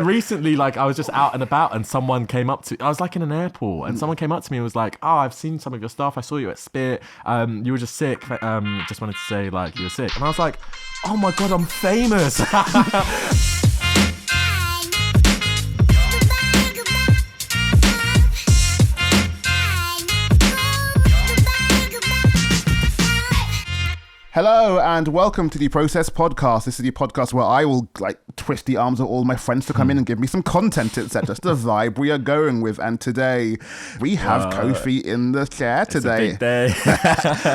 Recently, like, I was just out and about and someone came up to, I was like in an airport and someone came up to me and was like, oh, I've seen some of your stuff. I saw you at Spit. You were just sick. Just wanted to say like you were sick. And I was like, oh my God, I'm famous. Hello and welcome to the Process Podcast. This is the podcast where I will twist the arms of all my friends to come in and give me some content, etc. Just the vibe we are going with. And today we have Kofi in the chair today. It's a big day.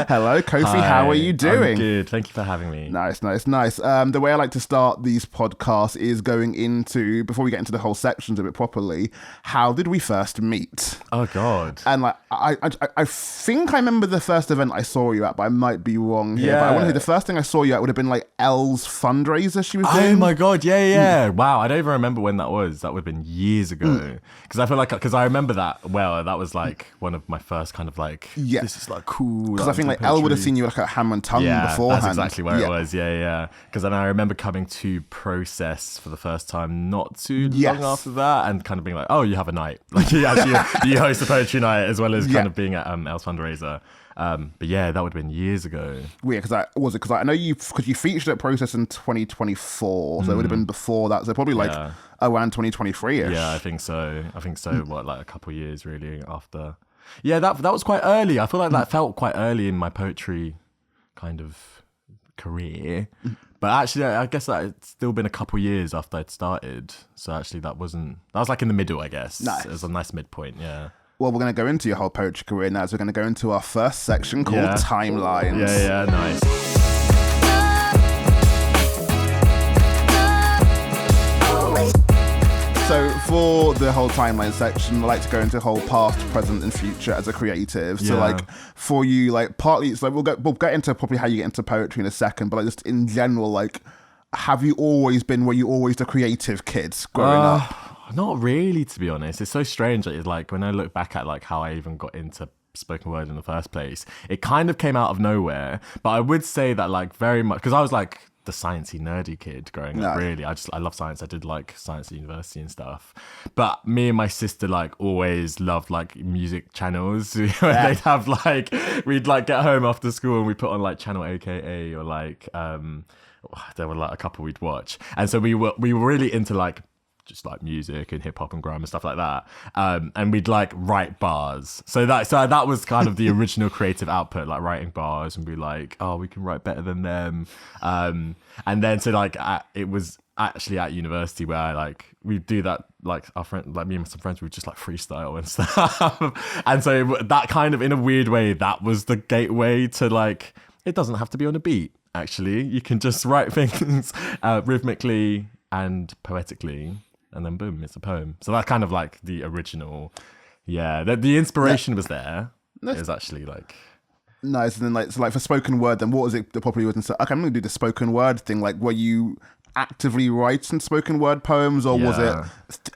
Hello, Kofi. Hi, how are you doing? I'm good. Thank you for having me. Nice. The way I like to start these podcasts is going into, before we get into the whole sections of it properly, how did we first meet? Oh God. And I think I remember the first event I saw you at, but I might be wrong here. But I want to say the first thing I saw you at would have been like Elle's fundraiser she was doing. Oh my God, yeah. Wow, I don't even remember when that was. That would have been years ago. Because I feel like, because I remember that, well, that was like one of my first kind of like, this is like cool. Because I think like Elle would have seen you like at Hammer and Tongue beforehand. That's exactly where it was, yeah. Because then I remember coming to Process for the first time not too long after that and kind of being like, oh, you have a night. Like you host a poetry night as well as kind of being at Elle's fundraiser. But yeah, that would have been years ago. Weird, because I know you featured at Process in 2024, so it would have been before that. So probably around 2023ish. Yeah, I think so. What, like a couple of years really after? Yeah, that was quite early. I feel like that felt quite early in my poetry kind of career. But actually, I guess that it's still been a couple of years after I'd started. So actually, that was like in the middle, I guess. Nice. It was a nice midpoint. Yeah. Well, we're going to go into your whole poetry career now, so we're going to go into our first section called Timelines. Yeah, nice. So for the whole timeline section, I like to go into whole past, present, and future as a creative. So for you, partly it's we'll get into probably how you get into poetry in a second, but just in general, have you always been, were you always the creative kid growing up? Not really, to be honest. It's so strange. It's like when I look back at how I even got into spoken word in the first place, it kind of came out of nowhere. But I would say that very much, because I was the sciencey, nerdy kid growing up, really. I love science. I did science at university and stuff. But me and my sister always loved music channels. They'd have we'd get home after school and we put on channel AKA or there were a couple we'd watch. And so we were really into just music and hip hop and grime and stuff like that. And we'd write bars. So that was kind of the original creative output, writing bars and be oh, we can write better than them. And then it was actually at university where we'd do that, our friend, me and some friends, we would just freestyle and stuff. And so that kind of, in a weird way, that was the gateway to it doesn't have to be on a beat, actually. You can just write things rhythmically and poetically. And then boom, it's a poem. So that's kind of the original, the inspiration was there. It was actually nice. And then for spoken word, then what was it that probably wasn't so, okay, I'm going to do the spoken word thing. Were you actively writing spoken word poems, or was it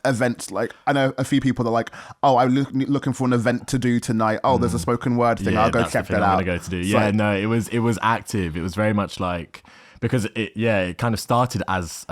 events? I know a few people that oh, I'm looking for an event to do tonight. Oh, there's a spoken word thing. I'll go check that out. I'm going to go to do. No, it was active. It was very much because it kind of started as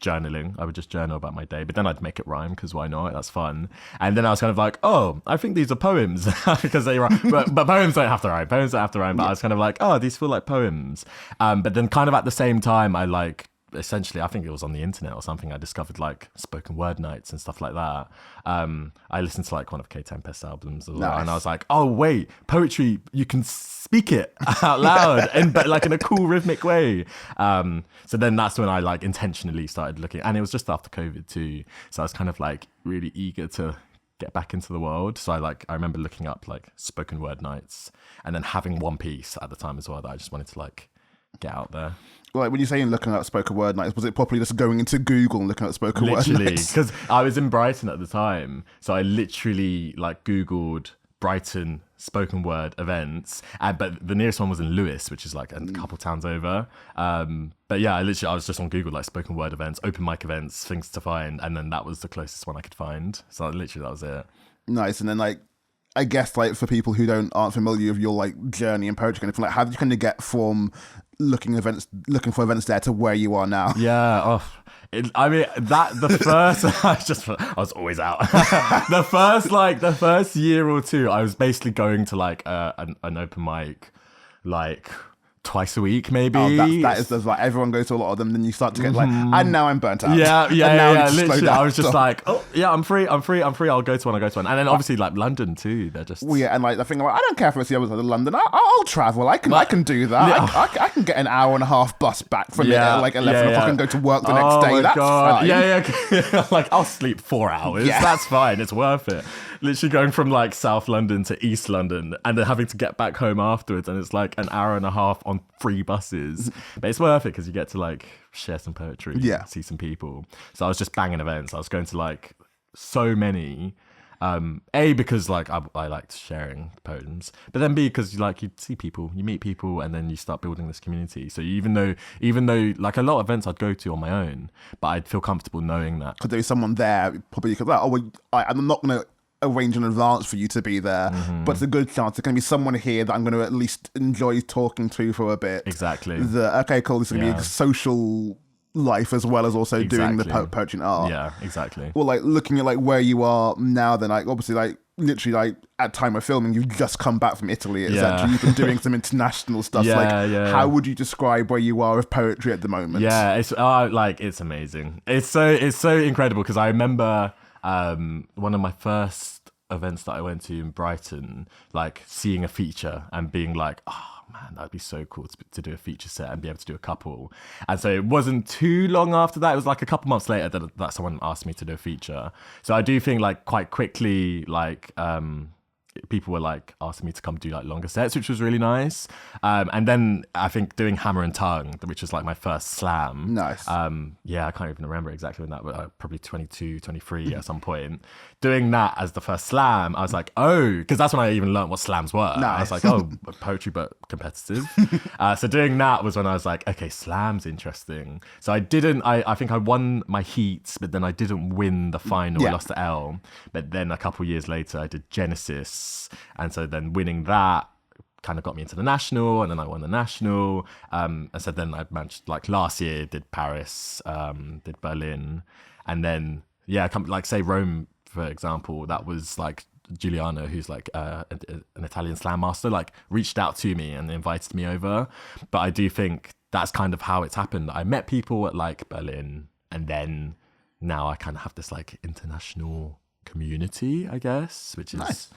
journaling. I would just journal about my day, but then I'd make it rhyme because why not? That's fun. And then I was kind of oh, I think these are poems because they rhyme. But poems don't have to rhyme. But I was kind of oh, these feel like poems. But then kind of at the same time, I essentially, I think it was on the internet or something, I discovered spoken word nights and stuff like that. I listened to one of K Tempest's albums as well, and I was oh wait, poetry, you can speak it out loud but in a cool rhythmic way. So then that's when I intentionally started looking, and it was just after COVID too, so I was kind of really eager to get back into the world. So I remember looking up spoken word nights, and then having one piece at the time as well that I just wanted to get out there. When you're saying looking at spoken word nights, was it properly just going into Google and looking at spoken word nights? Literally, because I was in Brighton at the time, so I literally Googled Brighton spoken word events, but the nearest one was in Lewis, which is a couple towns over. But yeah, I was just on Google spoken word events, open mic events, things to find, and then that was the closest one I could find. So literally that was it. Nice. And then I guess for people who aren't familiar with your journey in poetry, how did you kind of get from looking for events there to where you are now? Yeah. Oh, I mean that the first I was always out. the first year or two, I was basically going to like an open mic, like twice a week, maybe. Oh, that is like everyone goes to a lot of them. Then you start to get like, and now I'm burnt out. Yeah. And now Yeah. I need to slow Literally, down. I was just like, oh yeah, I'm free. I'll go to one. And then obviously like London too. They're just Well, yeah, and like the thing, like, I don't care if it's the other side of London. I'll travel. I can do that. Yeah. I can get an hour and a half bus back from it at like 11 o'clock and go to work the next Oh day. my That's God. fine. Yeah. Like I'll sleep 4 hours. Yeah. That's fine. It's worth it. Literally going from like South London to East London and then having to get back home afterwards, and it's like an hour and a half on 3 buses. But it's worth it because you get to like share some poetry, see some people. So I was just banging events. I was going to like so many. A, because like I liked sharing poems, but then B, because you see people, you meet people, and then you start building this community. So even though like a lot of events I'd go to on my own, but I'd feel comfortable knowing that Because there's someone there, probably because I'm not going to arrange in advance for you to be there, but it's a good chance there's going to be someone here that I'm going to at least enjoy talking to for a bit. Exactly. Okay, cool. This is going to be a social life as well as also doing the poetry and art. Yeah, exactly. Well, like looking at like where you are now, then like obviously like literally like at time of filming, you've just come back from Italy, etc. You've been doing some international stuff. How would you describe where you are with poetry at the moment? Yeah, it's it's amazing. It's so incredible because I remember one of my first events that I went to in Brighton, like seeing a feature and being like, oh man, that'd be so cool to do a feature set and be able to do a couple. And so it wasn't too long after that, it was like a couple months later that someone asked me to do a feature. So I do think like quite quickly, like people were like asking me to come do like longer sets, which was really nice. And then I think doing Hammer and Tongue, which was like my first slam. Nice. Yeah, I can't even remember exactly when that was, probably 22, 23 at some point. Doing that as the first slam, I was like, oh, because that's when I even learned what slams were. Nice. I was like, oh, poetry but competitive. So doing that was when I was like, okay, slam's interesting. So I think I won my heats, but then I didn't win the final. I lost the L. But then a couple years later, I did Genesis. And so then winning that kind of got me into the national, and then I won the national. And so then I managed, like last year, did Paris, did Berlin. And then, like say Rome, for example, that was like Giuliano, who's like an Italian slam master, like reached out to me and invited me over. But I do think that's kind of how it's happened. I met people at like Berlin, and then now I kind of have this like international community, I guess, which is nice.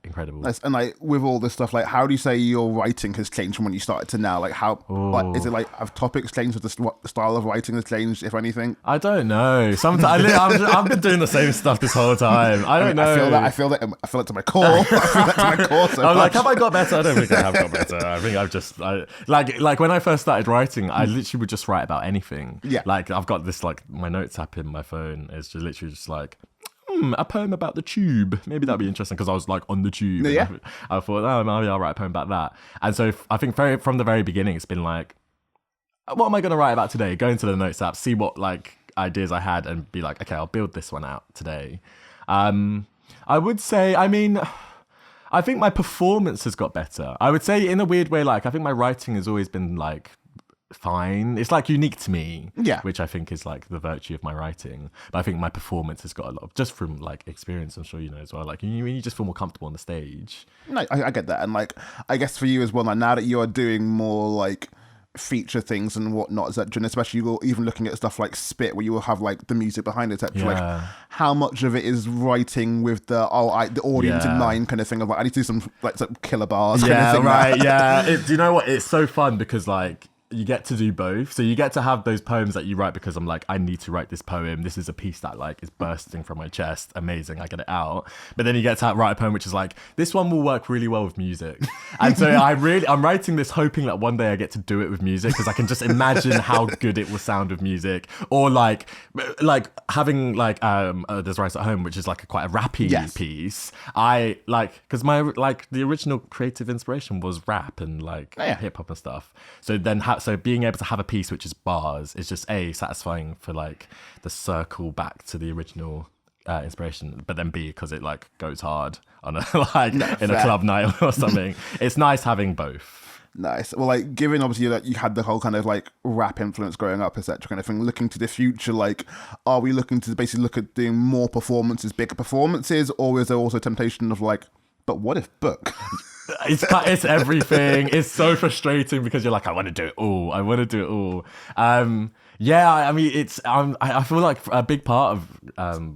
Incredible. Nice. And like with all this stuff, like how do you say your writing has changed from when you started to now? Like how like, is it like have topics changed, with the style of writing has changed, if anything? I don't know. Sometimes I've been doing the same stuff this whole time. I don't know. I feel that to my core. I feel that to my core. So I'm like, have I got better? I don't think I have got better. I think I've just like when I first started writing, I literally would just write about anything. Yeah. Like I've got this like my notes app in my phone. It's just literally just like a poem about the tube. Maybe that'd be interesting because I was like on the tube. Yeah. I thought, oh, maybe I'll write a poem about that. And so I think from the very beginning, it's been like, what am I going to write about today? Go into the notes app, see what like ideas I had, and be like, okay, I'll build this one out today. I would say, I mean, I think my performance has got better. I would say in a weird way, like I think my writing has always been like fine. It's like unique to me, which I think is like the virtue of my writing. But I think my performance has got a lot of, just from like experience, I'm sure you know as well, like you just feel more comfortable on the stage. No, I get that. And like I guess for you as well, like now that you are doing more like feature things and whatnot, is that, and especially you're even looking at stuff like Spit where you will have like the music behind it, etc. Like how much of it is writing with the audience in mind kind of thing of like I need to do some like killer bars kind of thing, right? Do you know what, it's so fun because like you get to do both. So you get to have those poems that you write because I'm like, I need to write this poem. This is a piece that like is bursting from my chest. Amazing. I get it out. But then you get to write a poem which is like, this one will work really well with music. And so I'm writing this hoping that one day I get to do it with music because I can just imagine how good it will sound with music. Or like having like There's Rice at Home, which is like quite a rappy piece. I like, because my like the original creative inspiration was rap and like hip hop and stuff. So then so being able to have a piece which is bars is just satisfying for like the circle back to the original inspiration, but then B, because it like goes hard on a like in a club night or something. It's nice having both. Nice. Well, like, given obviously that you had the whole kind of like rap influence growing up, etc., kind of thing, looking to the future, like, are we looking to basically look at doing more performances, bigger performances, or is there also temptation of like, but what if book? It's everything. It's so frustrating because you're like, I want to do it all. I want to do it all. Yeah, I mean, it's. I feel like a big part of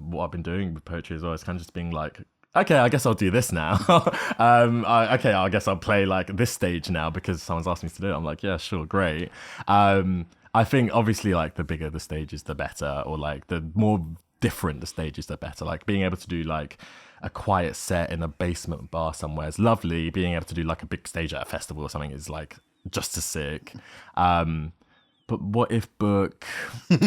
what I've been doing with poetry as well is kind of just being like, okay, I guess I'll do this now. Okay, I guess I'll play like this stage now because someone's asked me to do it. I'm like, yeah, sure, great. I think obviously like the bigger the stages, the better, or like the more different the stages, the better. Like being able to do like a quiet set in a basement bar somewhere is lovely. Being able to do like a big stage at a festival or something is like just as sick. But what if book?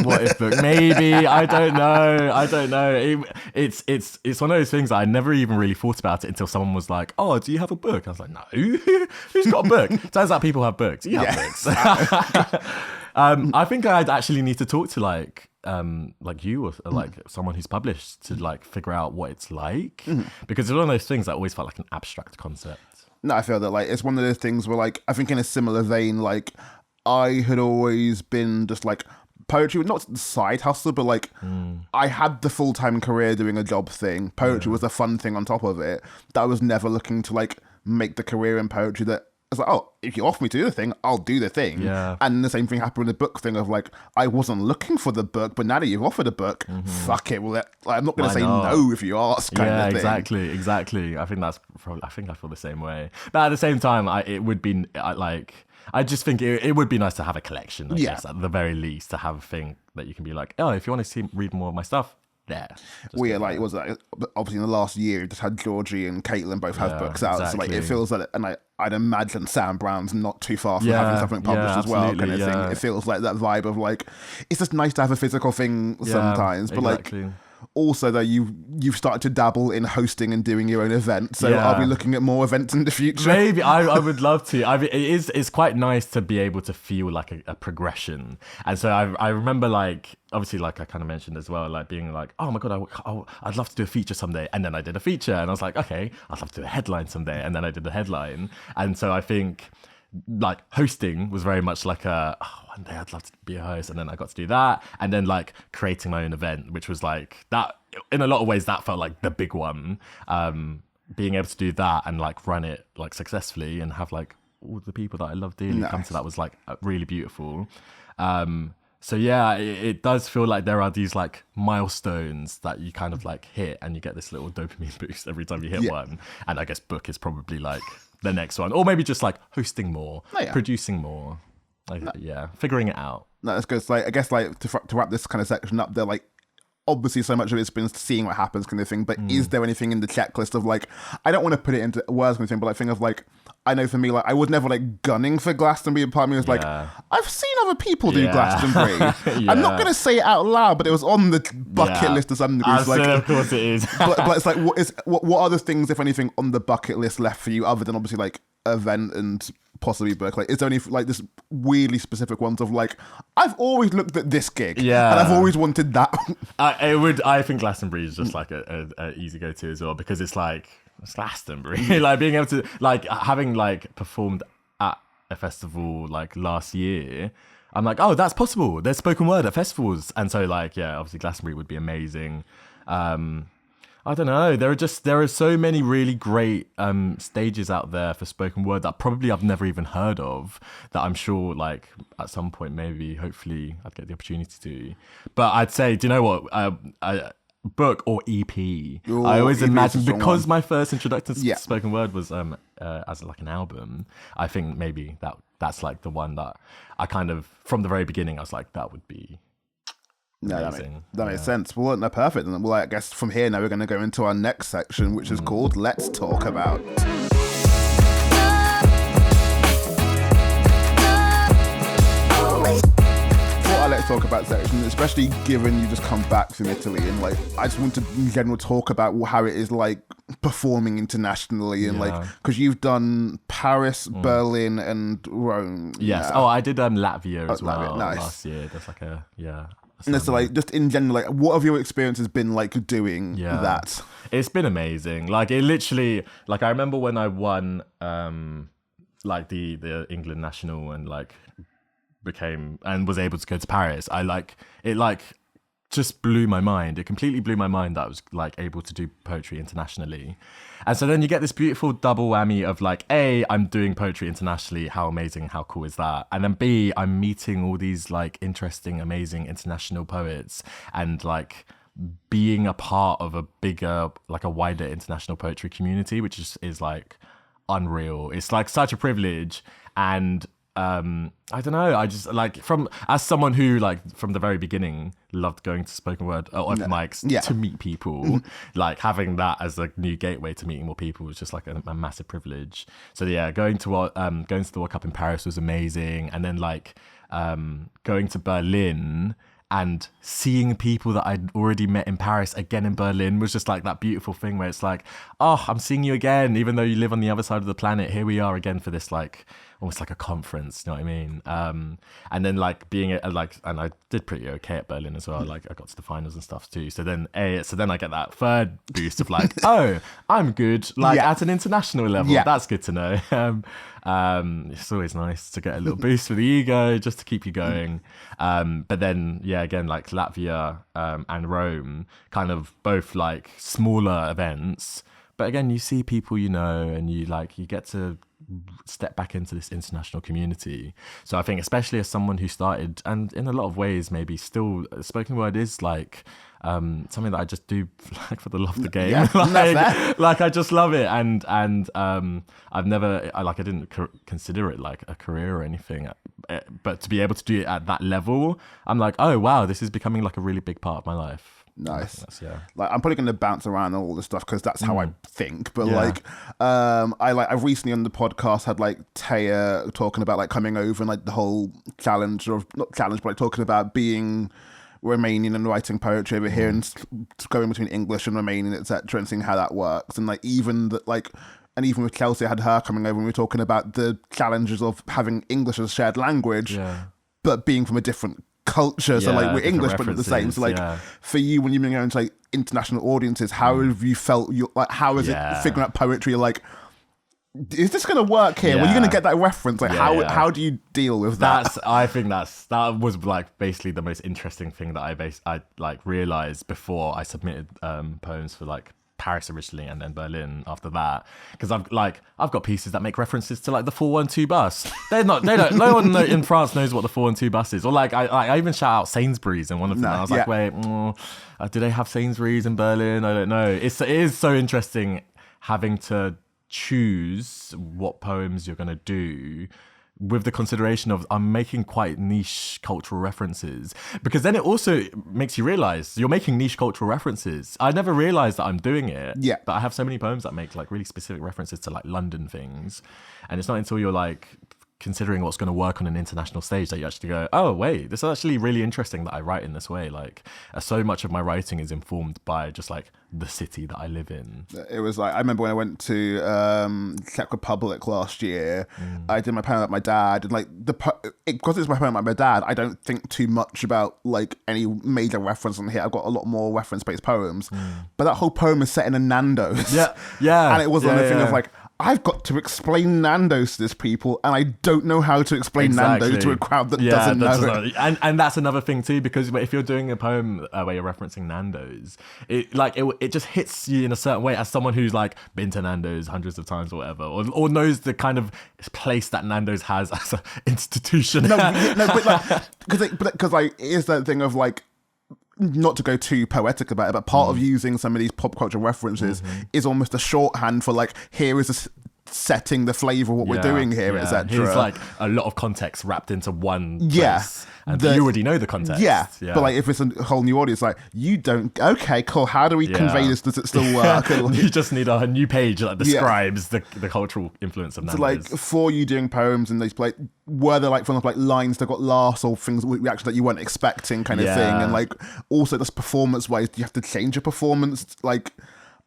What if book? Maybe. I don't know. It's one of those things that I never even really thought about it until someone was like, "Oh, do you have a book?" I was like, "No, who's got a book?" Turns out people have books. You have books. I think I'd actually need to talk to like you or like someone who's published to like figure out what it's like, because it's one of those things that always felt like an abstract concept. No, I feel that like it's one of those things where like I think in a similar vein, like I had always been just like poetry, not the side hustle, but like I had the full-time career doing a job thing. Poetry was a fun thing on top of it. That I was never looking to like make the career in poetry that I was like, oh, if you offer me to do the thing, I'll do the thing. Yeah. And the same thing happened with the book thing of like, I wasn't looking for the book, but now that you've offered a book, fuck it. Well, I'm not going to say no if you ask. Kind of thing. Exactly. I think I feel the same way. But at the same time, it would be like, I just think it would be nice to have a collection, I guess, at the very least, to have a thing that you can be like, oh, if you want to read more of my stuff, there. Well, yeah, like, it was like, obviously in the last year, just had Georgie and Caitlin both have books out. Exactly. So, like, it feels like, and I'd imagine Sam Brown's not too far from having something published as well, kind of thing. It feels like that vibe of, like, it's just nice to have a physical thing sometimes, but, like, also though you've started to dabble in hosting and doing your own events, so are we looking at more events in the future? Maybe. I would love to. I mean, it's quite nice to be able to feel like a progression. And so I remember, like, obviously, like I kind of mentioned as well, like being like, oh my god, I'd love to do a feature someday, and then I did a feature, and I was like, okay, I'd love to do a headline someday, and then I did the headline. And so I think like hosting was very much like one day I'd love to be a host, and then I got to do that, and then like creating my own event, which was like that in a lot of ways that felt like the big one, being able to do that and like run it like successfully and have like all the people that I love dearly come to that was like really beautiful. So yeah, it does feel like there are these like milestones that you kind of like hit, and you get this little dopamine boost every time you hit one. And I guess book is probably like the next one, or maybe just like hosting more, producing more, like, figuring it out. No, that's good. Like, I guess like to wrap this kind of section up, they're like, obviously so much of it's been seeing what happens kind of thing, but is there anything in the checklist of like, I don't want to put it into words kind of thing, but like thing of like, I know for me, like, I was never like gunning for Glastonbury, and part of me was like, I've seen other people do Glastonbury. I'm not going to say it out loud, but it was on the bucket list to some degree. Like, of course it is. but it's like, what are the things, if anything, on the bucket list left for you, other than obviously like event and possibly book? Like, is there any like this weirdly specific ones of like, I've always looked at this gig, and I've always wanted that? I think Glastonbury is just like a easy go to as well, because it's like, it's Glastonbury. Like being able to like having like performed at a festival like last year, I'm like, oh, that's possible. There's spoken word at festivals, and so like obviously Glastonbury would be amazing. I don't know. There are so many really great stages out there for spoken word that probably I've never even heard of, that I'm sure like at some point maybe hopefully I'd get the opportunity to. But I'd say, do you know what? Book or EP. I always imagine, because my first introduction to spoken word was as like an album. I think maybe that's like the one that I kind of from the very beginning I was like, that would be amazing. That makes sense. Well, no, perfect. And well, I guess from here now we're going to go into our next section, which is called Let's Talk About. Let's talk about section, especially given you just come back from Italy, and like I just want to in general talk about how it is like performing internationally, and like because you've done Paris, Berlin, and Rome. Yes. I did Latvia as well last year. That's like And so like just in general, like what have your experiences been like doing that? It's been amazing. Like it literally, like I remember when I won like the England national and like became and was able to go to Paris. I like it like just blew my mind. It completely blew my mind that I was like able to do poetry internationally. And so then you get this beautiful double whammy of like, A, I'm doing poetry internationally. How amazing, how cool is that? And then B, I'm meeting all these like interesting, amazing international poets and like being a part of a bigger, like a wider international poetry community, which is like unreal. It's like such a privilege. And I don't know. I just like as someone who like from the very beginning loved going to spoken word or open mics to meet people, like having that as a new gateway to meeting more people was just like a massive privilege. So yeah, going to the World Cup in Paris was amazing, and then like going to Berlin and seeing people that I'd already met in Paris again in Berlin was just like that beautiful thing where it's like, oh, I'm seeing you again, even though you live on the other side of the planet. Here we are again for this like almost like a conference, you know what I mean? And then like being like, and I did pretty okay at Berlin as well. Like I got to the finals and stuff too. So then I get that third boost of like, oh, I'm good, like at an international level. Yeah. That's good to know. It's always nice to get a little boost for the ego just to keep you going. But then, yeah, again, like Latvia and Rome, kind of both like smaller events. But again, you see people you know, and you get to step back into this international community. So I think especially as someone who started, and in a lot of ways maybe still, spoken word is like something that I just do like for the love of the game. Like I just love it, and I've never I didn't consider it like a career or anything, but to be able to do it at that level, I'm like, oh wow, this is becoming like a really big part of my life. Nice. Like I'm probably going to bounce around on all this stuff because that's how I think. But I've recently on the podcast had like Taya talking about like coming over and like the whole challenge, or not challenge, but like talking about being Romanian and writing poetry over here and going between English and Romanian, etc., and seeing how that works. And like even that like. And even with Chelsea, I had her coming over and we were talking about the challenges of having English as a shared language, but being from a different culture. So like we're English, but not the same. So like for you, when you've been going to like international audiences, how have you felt? How is it figuring out poetry? Like, is this going to work here? Were you going to get that reference? Like how do you deal with that? I think that was like basically the most interesting thing that I like realized before I submitted poems for like Paris originally and then Berlin after that, because I've got pieces that make references to like the 412 bus. No one in France knows what the 412 bus is, or like I even shout out Sainsbury's in one of them. I was like, wait, do they have Sainsbury's in Berlin? I don't know. It is so interesting having to choose what poems you're going to do with the consideration of I'm making quite niche cultural references, because then it also makes you realize you're making niche cultural references. I never realized that I'm doing it. Yeah. But I have so many poems that make like really specific references to like London things. And it's not until you're like considering what's going to work on an international stage that you actually go, oh wait, this is actually really interesting that I write in this way. Like so much of my writing is informed by just like the city that I live in. It was like, I remember when I went to Czech Republic last year, I did my poem about my dad, and like because it's my poem about my dad, I don't think too much about like any major reference on here. I've got a lot more reference-based poems, but that whole poem is set in a Nando's. Yeah. And it was on the thing of like, I've got to explain Nando's to this people, and I don't know how to explain Nando's to a crowd that doesn't know it. And that's another thing too, because if you're doing a poem where you're referencing Nando's, it just hits you in a certain way as someone who's like been to Nando's hundreds of times or whatever, or knows the kind of place that Nando's has as an institution. Because like it is that thing of like, not to go too poetic about it, but part of using some of these pop culture references is almost a shorthand for like, here is setting the flavour of what we're doing here, etc. Here's like a lot of context wrapped into one place. And you already know the context. But like if it's a whole new audience, like you don't, okay, cool, how do we convey this? Does it still work? You just need a new page that describes the cultural influence of Nando's. So like for you doing poems in these places, were there like from like lines that got laughs or things, reactions that you weren't expecting kind of thing? And like also just performance wise, do you have to change your performance? Like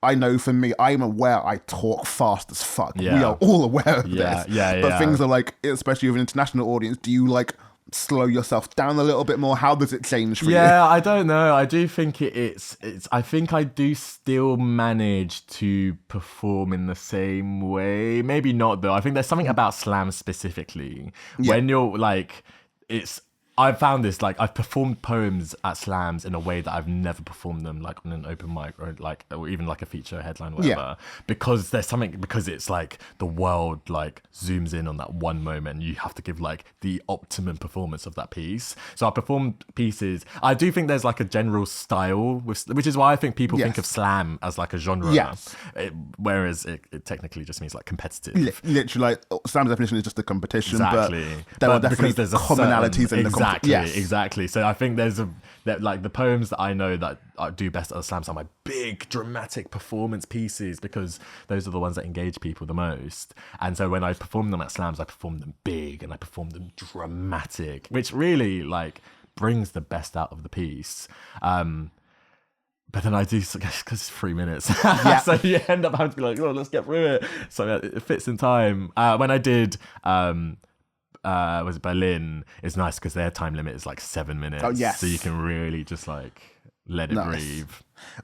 I know for me, I'm aware I talk fast as fuck. We are all aware of this. But things are like, especially with an international audience, do you like slow yourself down a little bit more? How does it change for you? Yeah, I don't know. I do think it's. I think I do still manage to perform in the same way. Maybe not though. I think there's something about slam specifically when you're like, it's. I've found this, like, I've performed poems at slams in a way that I've never performed them, like on an open mic or even like a feature headline, whatever. Because there's something, because it's like the world like zooms in on that one moment. And you have to give like the optimum performance of that piece. So I performed pieces. I do think there's like a general style, which is why I think people think of slam as like a genre, whereas it technically just means like competitive. Literally, like, slam's definition is just a competition, exactly. But there are definitely there's commonalities in the Exactly. So I think there's like the poems that I know that I do best at the slams are my big dramatic performance pieces, because those are the ones that engage people the most. And so when I perform them at slams, I perform them big and I perform them dramatic, which really like brings the best out of the piece. But then I do, because it's 3 minutes. So you end up having to be like, oh, let's get through it. So it fits in time. When I did was it Berlin, it's nice because their time limit is like 7 minutes. Oh, yes. So you can really just like let it breathe.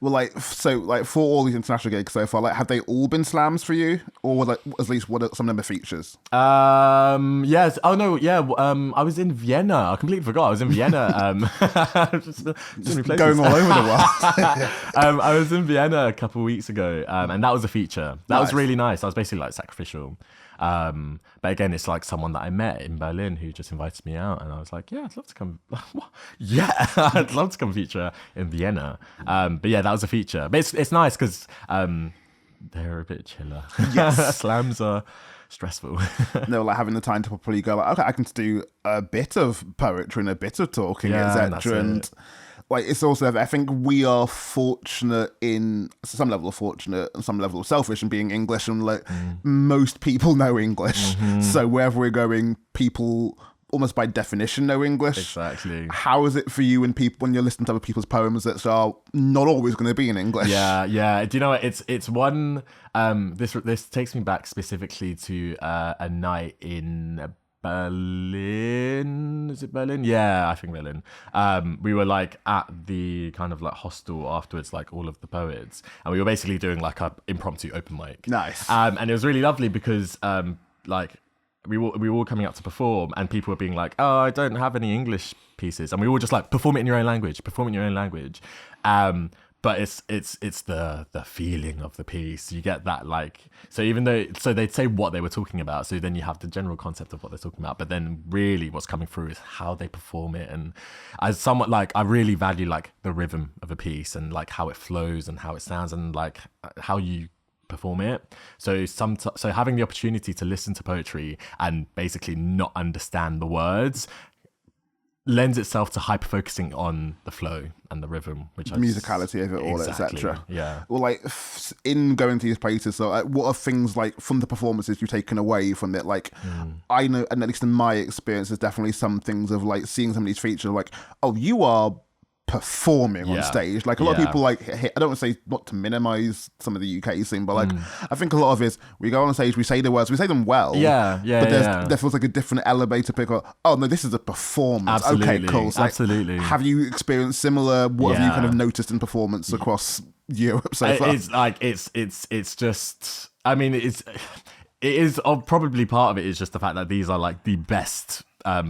Well, like, so like for all these international gigs so far, like, have they all been slams for you, or like at least what are some of them are features? Yes. Oh no. Yeah. I was in Vienna. I completely forgot. I was in Vienna. Just going all over the world. I was in Vienna a couple of weeks ago, and that was a feature. That was really nice. I was basically like sacrificial. But again, it's like someone that I met in Berlin who just invited me out, and I was like, yeah, I'd love to come. Yeah, I'd love to come feature in Vienna. But yeah, that was a feature. But it's nice because they're a bit chiller. Yes. Slams are stressful. No, like having the time to properly go like, okay, I can do a bit of poetry and a bit of talking, etc. And like, it's also, I think we are fortunate in some level of fortunate and some level of selfish in being English, and like most people know English. So wherever we're going, people almost by definition know English. Exactly. How is it for you when you're listening to other people's poems that are not always going to be in English? Yeah. Do you know what? It's one. This takes me back specifically to a night in Berlin. Is it Berlin? Yeah, I think Berlin. We were like at the kind of like hostel afterwards, like all of the poets, and we were basically doing like a impromptu open mic. Nice. And it was really lovely because like we were all coming up to perform, and people were being like, oh, I don't have any English pieces, and we were just like, perform it in your own language. But it's the feeling of the piece. You get that, like, so they'd say what they were talking about, so then you have the general concept of what they're talking about, but then really what's coming through is how they perform it. And as somewhat like, I really value like the rhythm of a piece and like how it flows and how it sounds and like how you perform it. So having the opportunity to listen to poetry and basically not understand the words lends itself to hyper focusing on the flow and the rhythm, which the musicality of it all, etc. Yeah. Well, like in going to these places, so like, what are things like from the performances you've taken away from it? Like, I know, and at least in my experience, there's definitely some things of like seeing some of these features, like, oh, you are performing on stage. Like a lot of people, like, I don't want to say not to minimize some of the UK scene, but like I think a lot of it is we go on stage, we say the words, we say them well, but there feels like a different elevator pick up. Oh no, this is a performance. Absolutely. Okay, cool. So, like, absolutely. have you experienced similar? What have you kind of noticed in performance across Europe so far? It's like it's just, I mean, it is probably part of it is just the fact that these are like the best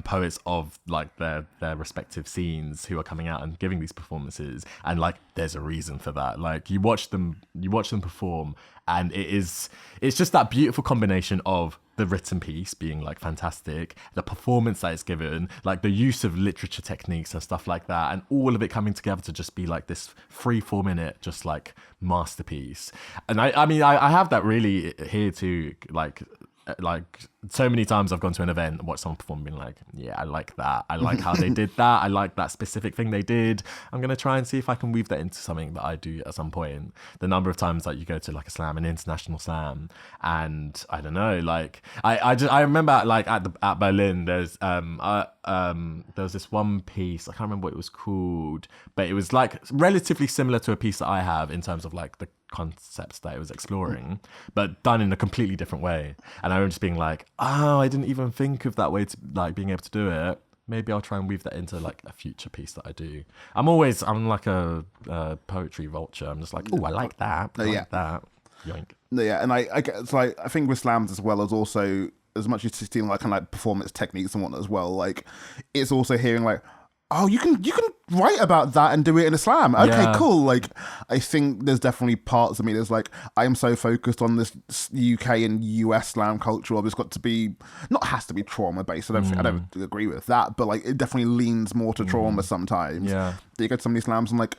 poets of like their respective scenes who are coming out and giving these performances, and like there's a reason for that. Like you watch them perform, and it's just that beautiful combination of the written piece being like fantastic, the performance that it's given, like the use of literature techniques and stuff like that, and all of it coming together to just be like this 3-4 minute just like masterpiece. And I mean I have that really here too, like so many times I've gone to an event and watched someone perform and been like, yeah, I like that. I like how they did that. I like that specific thing they did. I'm going to try and see if I can weave that into something that I do at some point. The number of times that you go to like a slam, an international slam, and I don't know, like I remember like at Berlin, there was this one piece, I can't remember what it was called, but it was like relatively similar to a piece that I have in terms of like the concepts that it was exploring, but done in a completely different way. And I remember just being like, oh, I didn't even think of that way to like being able to do it. maybe I'll try and weave that into like a future piece that I do. I'm like a poetry vulture. I'm just like, oh, I like that. I like that. Yoink. No, yeah, and I get, it's like, I think with slams as well as also, as much as you're seeing like kind of like performance techniques and whatnot as well, like it's also hearing like, oh, you can write about that and do it in a slam. Okay, cool. Like, I think there's definitely parts of me that's like, I am so focused on this UK and US slam culture. It's got to be, not has to be trauma based. I don't agree with that, but like it definitely leans more to trauma sometimes. Yeah. You go to some of these slams and like,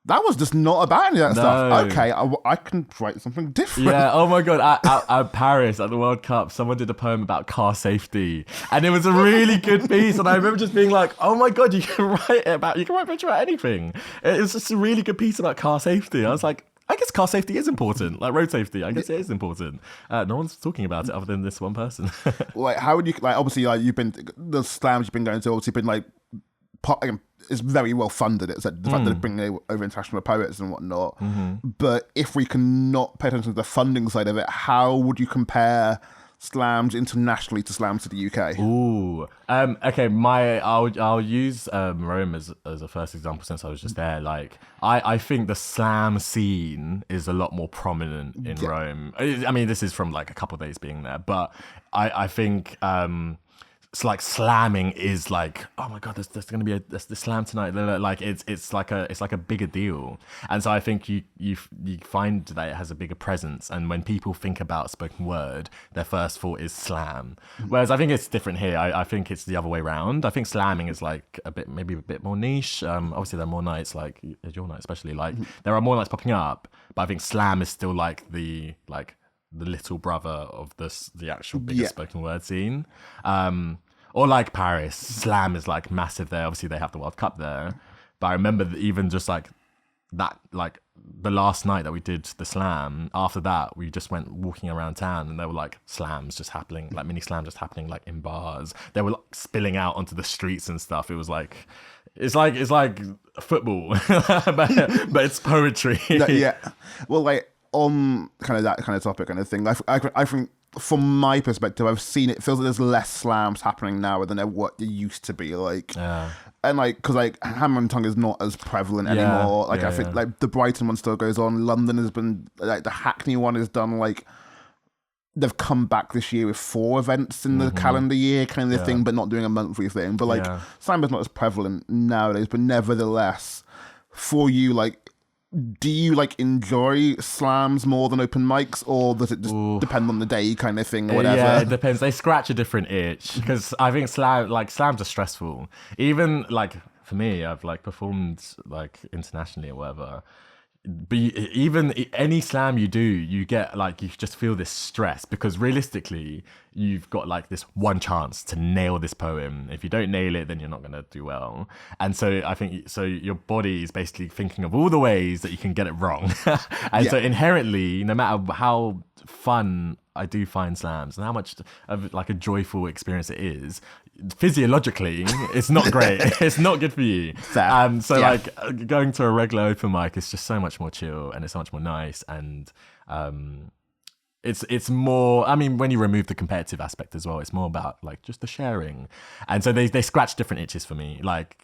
that was just not about any of that stuff. Okay, I can write something different. Yeah, oh my God. At Paris, at the World Cup, someone did a poem about car safety. And it was a really good piece. And I remember just being like, oh my God, you can write poetry about anything. It was just a really good piece about car safety. I was like, I guess car safety is important. Like road safety, I guess it is important. No one's talking about it other than this one person. Like, how would you, like, obviously, like, the slams you've been going to, obviously been like, it's very well funded. It's like the fact that they're bringing over international poets and whatnot. But if we can not pay attention to the funding side of it, how would you compare slams internationally to slams to the UK? Ooh, okay. I'll use Rome as a first example since I was just there. Like, I think the slam scene is a lot more prominent in Rome. I mean, this is from like a couple of days being there, but I think. It's like slamming is like, oh my God, there's going to be the slam tonight. Like it's like a bigger deal, and so I think you find that it has a bigger presence. And when people think about spoken word, their first thought is slam. Whereas I think it's different here. I think it's the other way around. I think slamming is like maybe a bit more niche. Obviously there are more nights, like your night especially. Like there are more nights popping up, but I think slam is still like the little brother of the actual biggest spoken word scene. Or like Paris, slam is like massive there. Obviously they have the World Cup there. But I remember that even just like that, like the last night that we did the slam, after that we just went walking around town and there were like slams just happening, like mini slams just happening like in bars. They were like spilling out onto the streets and stuff. It was like, it's like football, but it's poetry. Yeah. Well, like, on kind of that kind of topic kind of thing, I think from my perspective, I've seen it feels like there's less slams happening now than what there used to be. Like, and like, because like hammer and tongue is not as prevalent anymore. Like, I think like the Brighton one still goes on. London has been like, the Hackney one is done. Like, they've come back this year with 4 events in the calendar year kind of thing, but not doing a monthly thing. But like, slam is not as prevalent nowadays. But nevertheless, for you, like, do you like enjoy slams more than open mics, or does it just depend on the day kind of thing or whatever? Yeah, it depends. They scratch a different itch because I think slams are stressful. Even like for me, I've like performed like internationally or whatever. But even any slam you do, you get like, you just feel this stress because realistically, you've got like this one chance to nail this poem. If you don't nail it, then you're not going to do well. And so I think, so your body is basically thinking of all the ways that you can get it wrong. And so inherently, no matter how fun I do find slams and how much of like a joyful experience it is, physiologically it's not great. It's not good for you. Like going to a regular open mic is just so much more chill and it's so much more nice, and it's more, I mean, when you remove the competitive aspect as well, it's more about like just the sharing. And so they scratch different itches for me. Like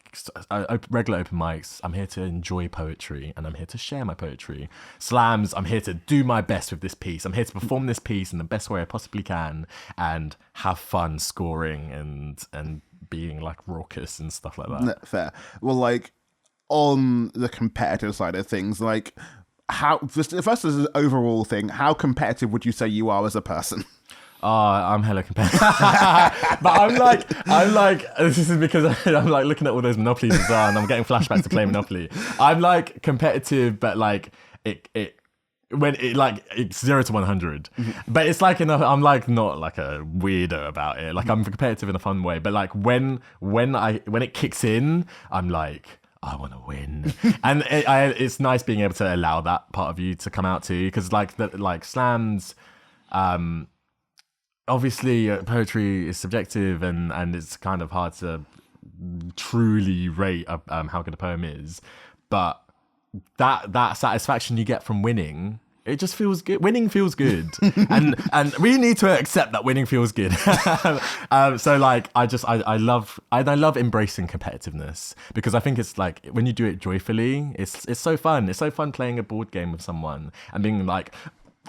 regular open mics, I'm here to enjoy poetry and I'm here to share my poetry. Slams, I'm here to do my best with this piece. I'm here to perform this piece in the best way I possibly can and have fun scoring and being like raucous and stuff like that. No, fair. Well, like on the competitive side of things, like, how, first as an overall thing, how competitive would you say you are as a person? Oh, I'm hella competitive. But I'm like, this is because I'm like looking at all those Monopolies as well, and I'm getting flashbacks to play Monopoly. I'm like competitive, but like it's 0 to 100. But it's like enough. I'm like not like a weirdo about it. Like I'm competitive in a fun way, but like when it kicks in, I'm like, I want to win. And it's nice being able to allow that part of you to come out too, because like slams, obviously poetry is subjective and it's kind of hard to truly rate how good a poem is, but that satisfaction you get from winning It just feels good. Winning feels good, and we need to accept that winning feels good. So like, I love embracing competitiveness, because I think it's like when you do it joyfully, it's so fun. It's so fun playing a board game with someone and being like,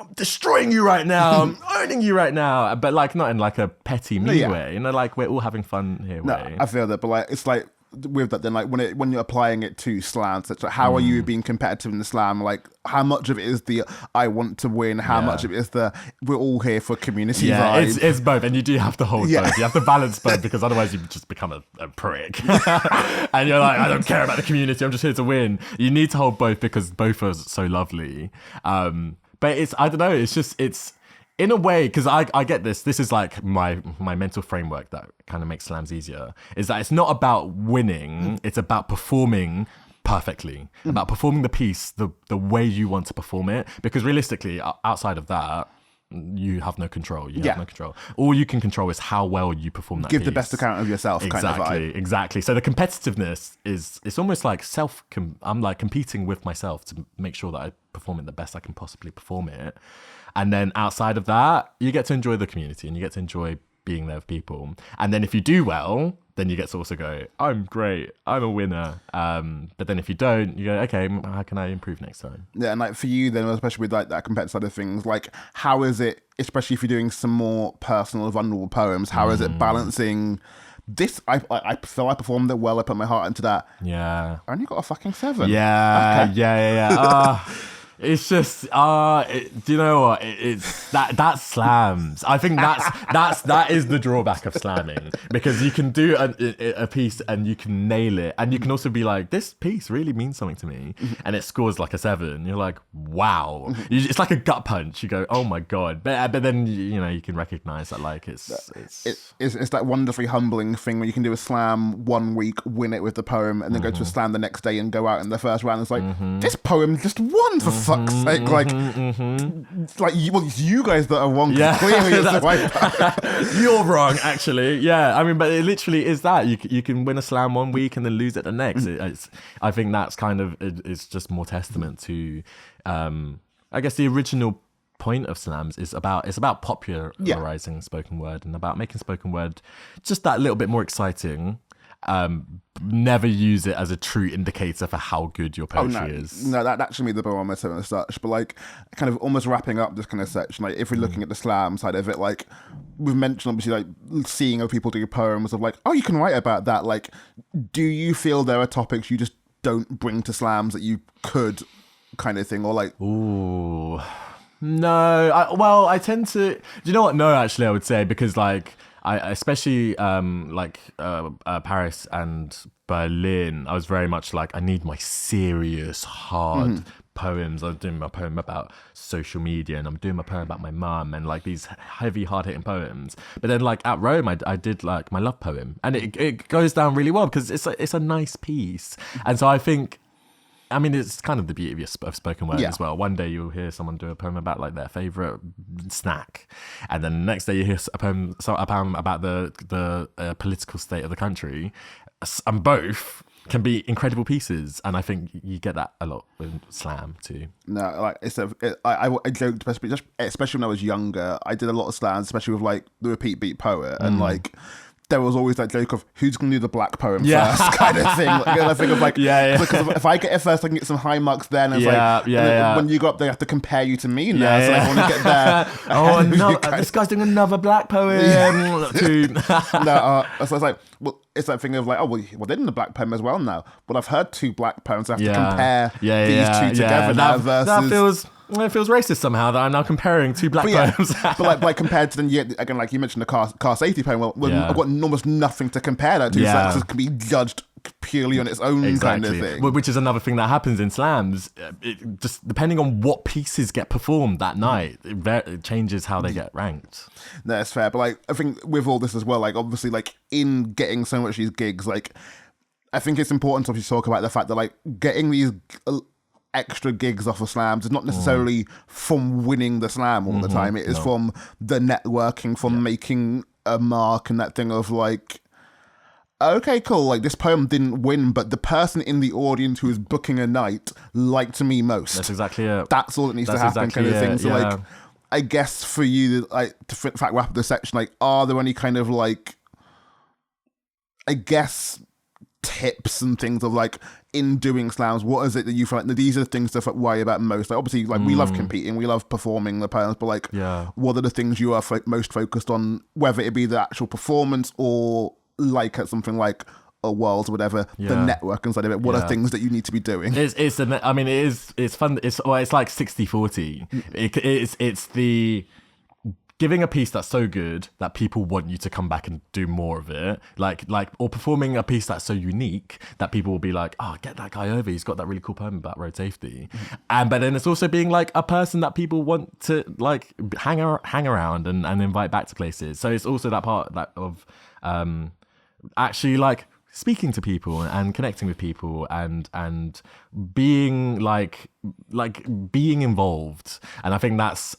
I'm destroying you right now, I'm owning you right now, but like not in like a petty mean way, you know, like we're all having fun here. I feel that, but like it's like with that, then like when you're applying it to slams, it's like, how are you being competitive in the slam? Like how much of it is the I want to win, how much of it is the we're all here for community vibe? It's both, and you do have to hold both. You have to balance both, because otherwise you just become a prick. And you're like, I don't care about the community, I'm just here to win. You need to hold both, because both are so lovely. But it's, I don't know, it's in a way, because I get this is like my mental framework that kind of makes slams easier, is that it's not about winning, it's about performing perfectly, about performing the piece the way you want to perform it, because realistically, outside of that, you have no control. You have no control. All you can control is how well you perform that Give piece. the best account of yourself, kind of vibe. Exactly. So the competitiveness it's almost like I'm like competing with myself to make sure that I perform it the best I can possibly perform it. And then outside of that, you get to enjoy the community and you get to enjoy being there with people. And then if you do well, then you get to also go, I'm great, I'm a winner. But then if you don't, you go, okay, how can I improve next time? Yeah, and like for you then, especially with like that competitive side of things, like how is it, especially if you're doing some more personal, vulnerable poems, how is it balancing this? I feel I performed it well, I put my heart into that. Yeah. I only got a fucking 7. Yeah, okay. Yeah. It's just, do you know what? It's that slams. I think that is the drawback of slamming, because you can do a piece and you can nail it, and you can also be like, this piece really means something to me, and it scores like a 7. You're like, wow. It's like a gut punch. You go, oh my god. But then you know you can recognize that like it's that wonderfully humbling thing where you can do a slam one week, win it with the poem, and then go to a slam the next day and go out in the first round. It's like this poem just won for fuck's sake, like you guys that are wrong. Clearly it's the right. You're wrong, actually. Yeah, I mean, but it literally is that you can win a slam one week and then lose it the next. I think that's kind of it's just more testament to, I guess the original point of slams is about popularizing spoken word and about making spoken word just that little bit more exciting. Never use it as a true indicator for how good your poetry is. No, that actually made the barometer and such. But like, kind of almost wrapping up this kind of section, like if we're looking at the slam side of it, like we've mentioned obviously like seeing other people do poems of like, oh, you can write about that. Like, do you feel there are topics you just don't bring to slams that you could, kind of thing, or like? Ooh, no. I tend to. Do you know what? No, actually, I would say, because like. Especially Paris and Berlin, I was very much like, I need my serious, hard poems. I'm doing my poem about social media, and I'm doing my poem about my mum, and like these heavy, hard-hitting poems. But then like at Rome, I did like my love poem, and it goes down really well because it's a nice piece. And so I think, I mean, it's kind of the beauty of spoken word as well. One day you'll hear someone do a poem about like their favorite snack, and then the next day you hear a poem about the political state of the country, and both can be incredible pieces. And I think you get that a lot with slam too. No, like I joked, especially when I was younger, I did a lot of slams, especially with like the repeat beat poet, and like. There was always that joke of who's going to do the black poem first, kind of thing. Like, I think of like, because if I get it first, I can get some high marks then. And when you go up, they have to compare you to me now, so I want to get there. Oh no, this guy's doing another black poem. So it's like, well, it's that thing of like, oh well, they're doing the black poem as well now. But I've heard 2 black poems. I have to compare these 2 together now versus. It feels racist somehow that I'm now comparing 2 black poems. but like compared to then, again, like you mentioned the car safety poem. Well, I've got almost nothing to compare that to. So it can be judged purely on its own kind of thing. Which is another thing that happens in slams. It just depending on what pieces get performed that night, it changes how they get ranked. No, that's fair. But like I think with all this as well, like obviously like in getting so much of these gigs, like I think it's important to obviously talk about the fact that like getting these extra gigs off of slams is not necessarily from winning the slam all the time. It is from the networking, from making a mark, and that thing of like, okay, cool, like this poem didn't win, but the person in the audience who is booking a night liked me most. That's exactly it. That's all that needs to happen, exactly kind of thing. it, So yeah. like, I guess for you, like, to in fact wrap up the section, like, are there any kind of like, I guess, tips and things of like, in doing slams, what is it that you feel like these are the things to worry about most? Like, obviously, like, we love competing, we love performing the poems, but like, what are the things you are most focused on, whether it be the actual performance or like at something like a World or whatever, the network inside of it? What are things that you need to be doing? It's fun. It's like 60-40. It's the giving a piece that's so good that people want you to come back and do more of it, or performing a piece that's so unique that people will be like, oh, get that guy over, he's got that really cool poem about road safety. But then it's also being like a person that people want to like hang around and invite back to places. So it's also that part of actually like speaking to people and connecting with people and being like being involved. And I think that's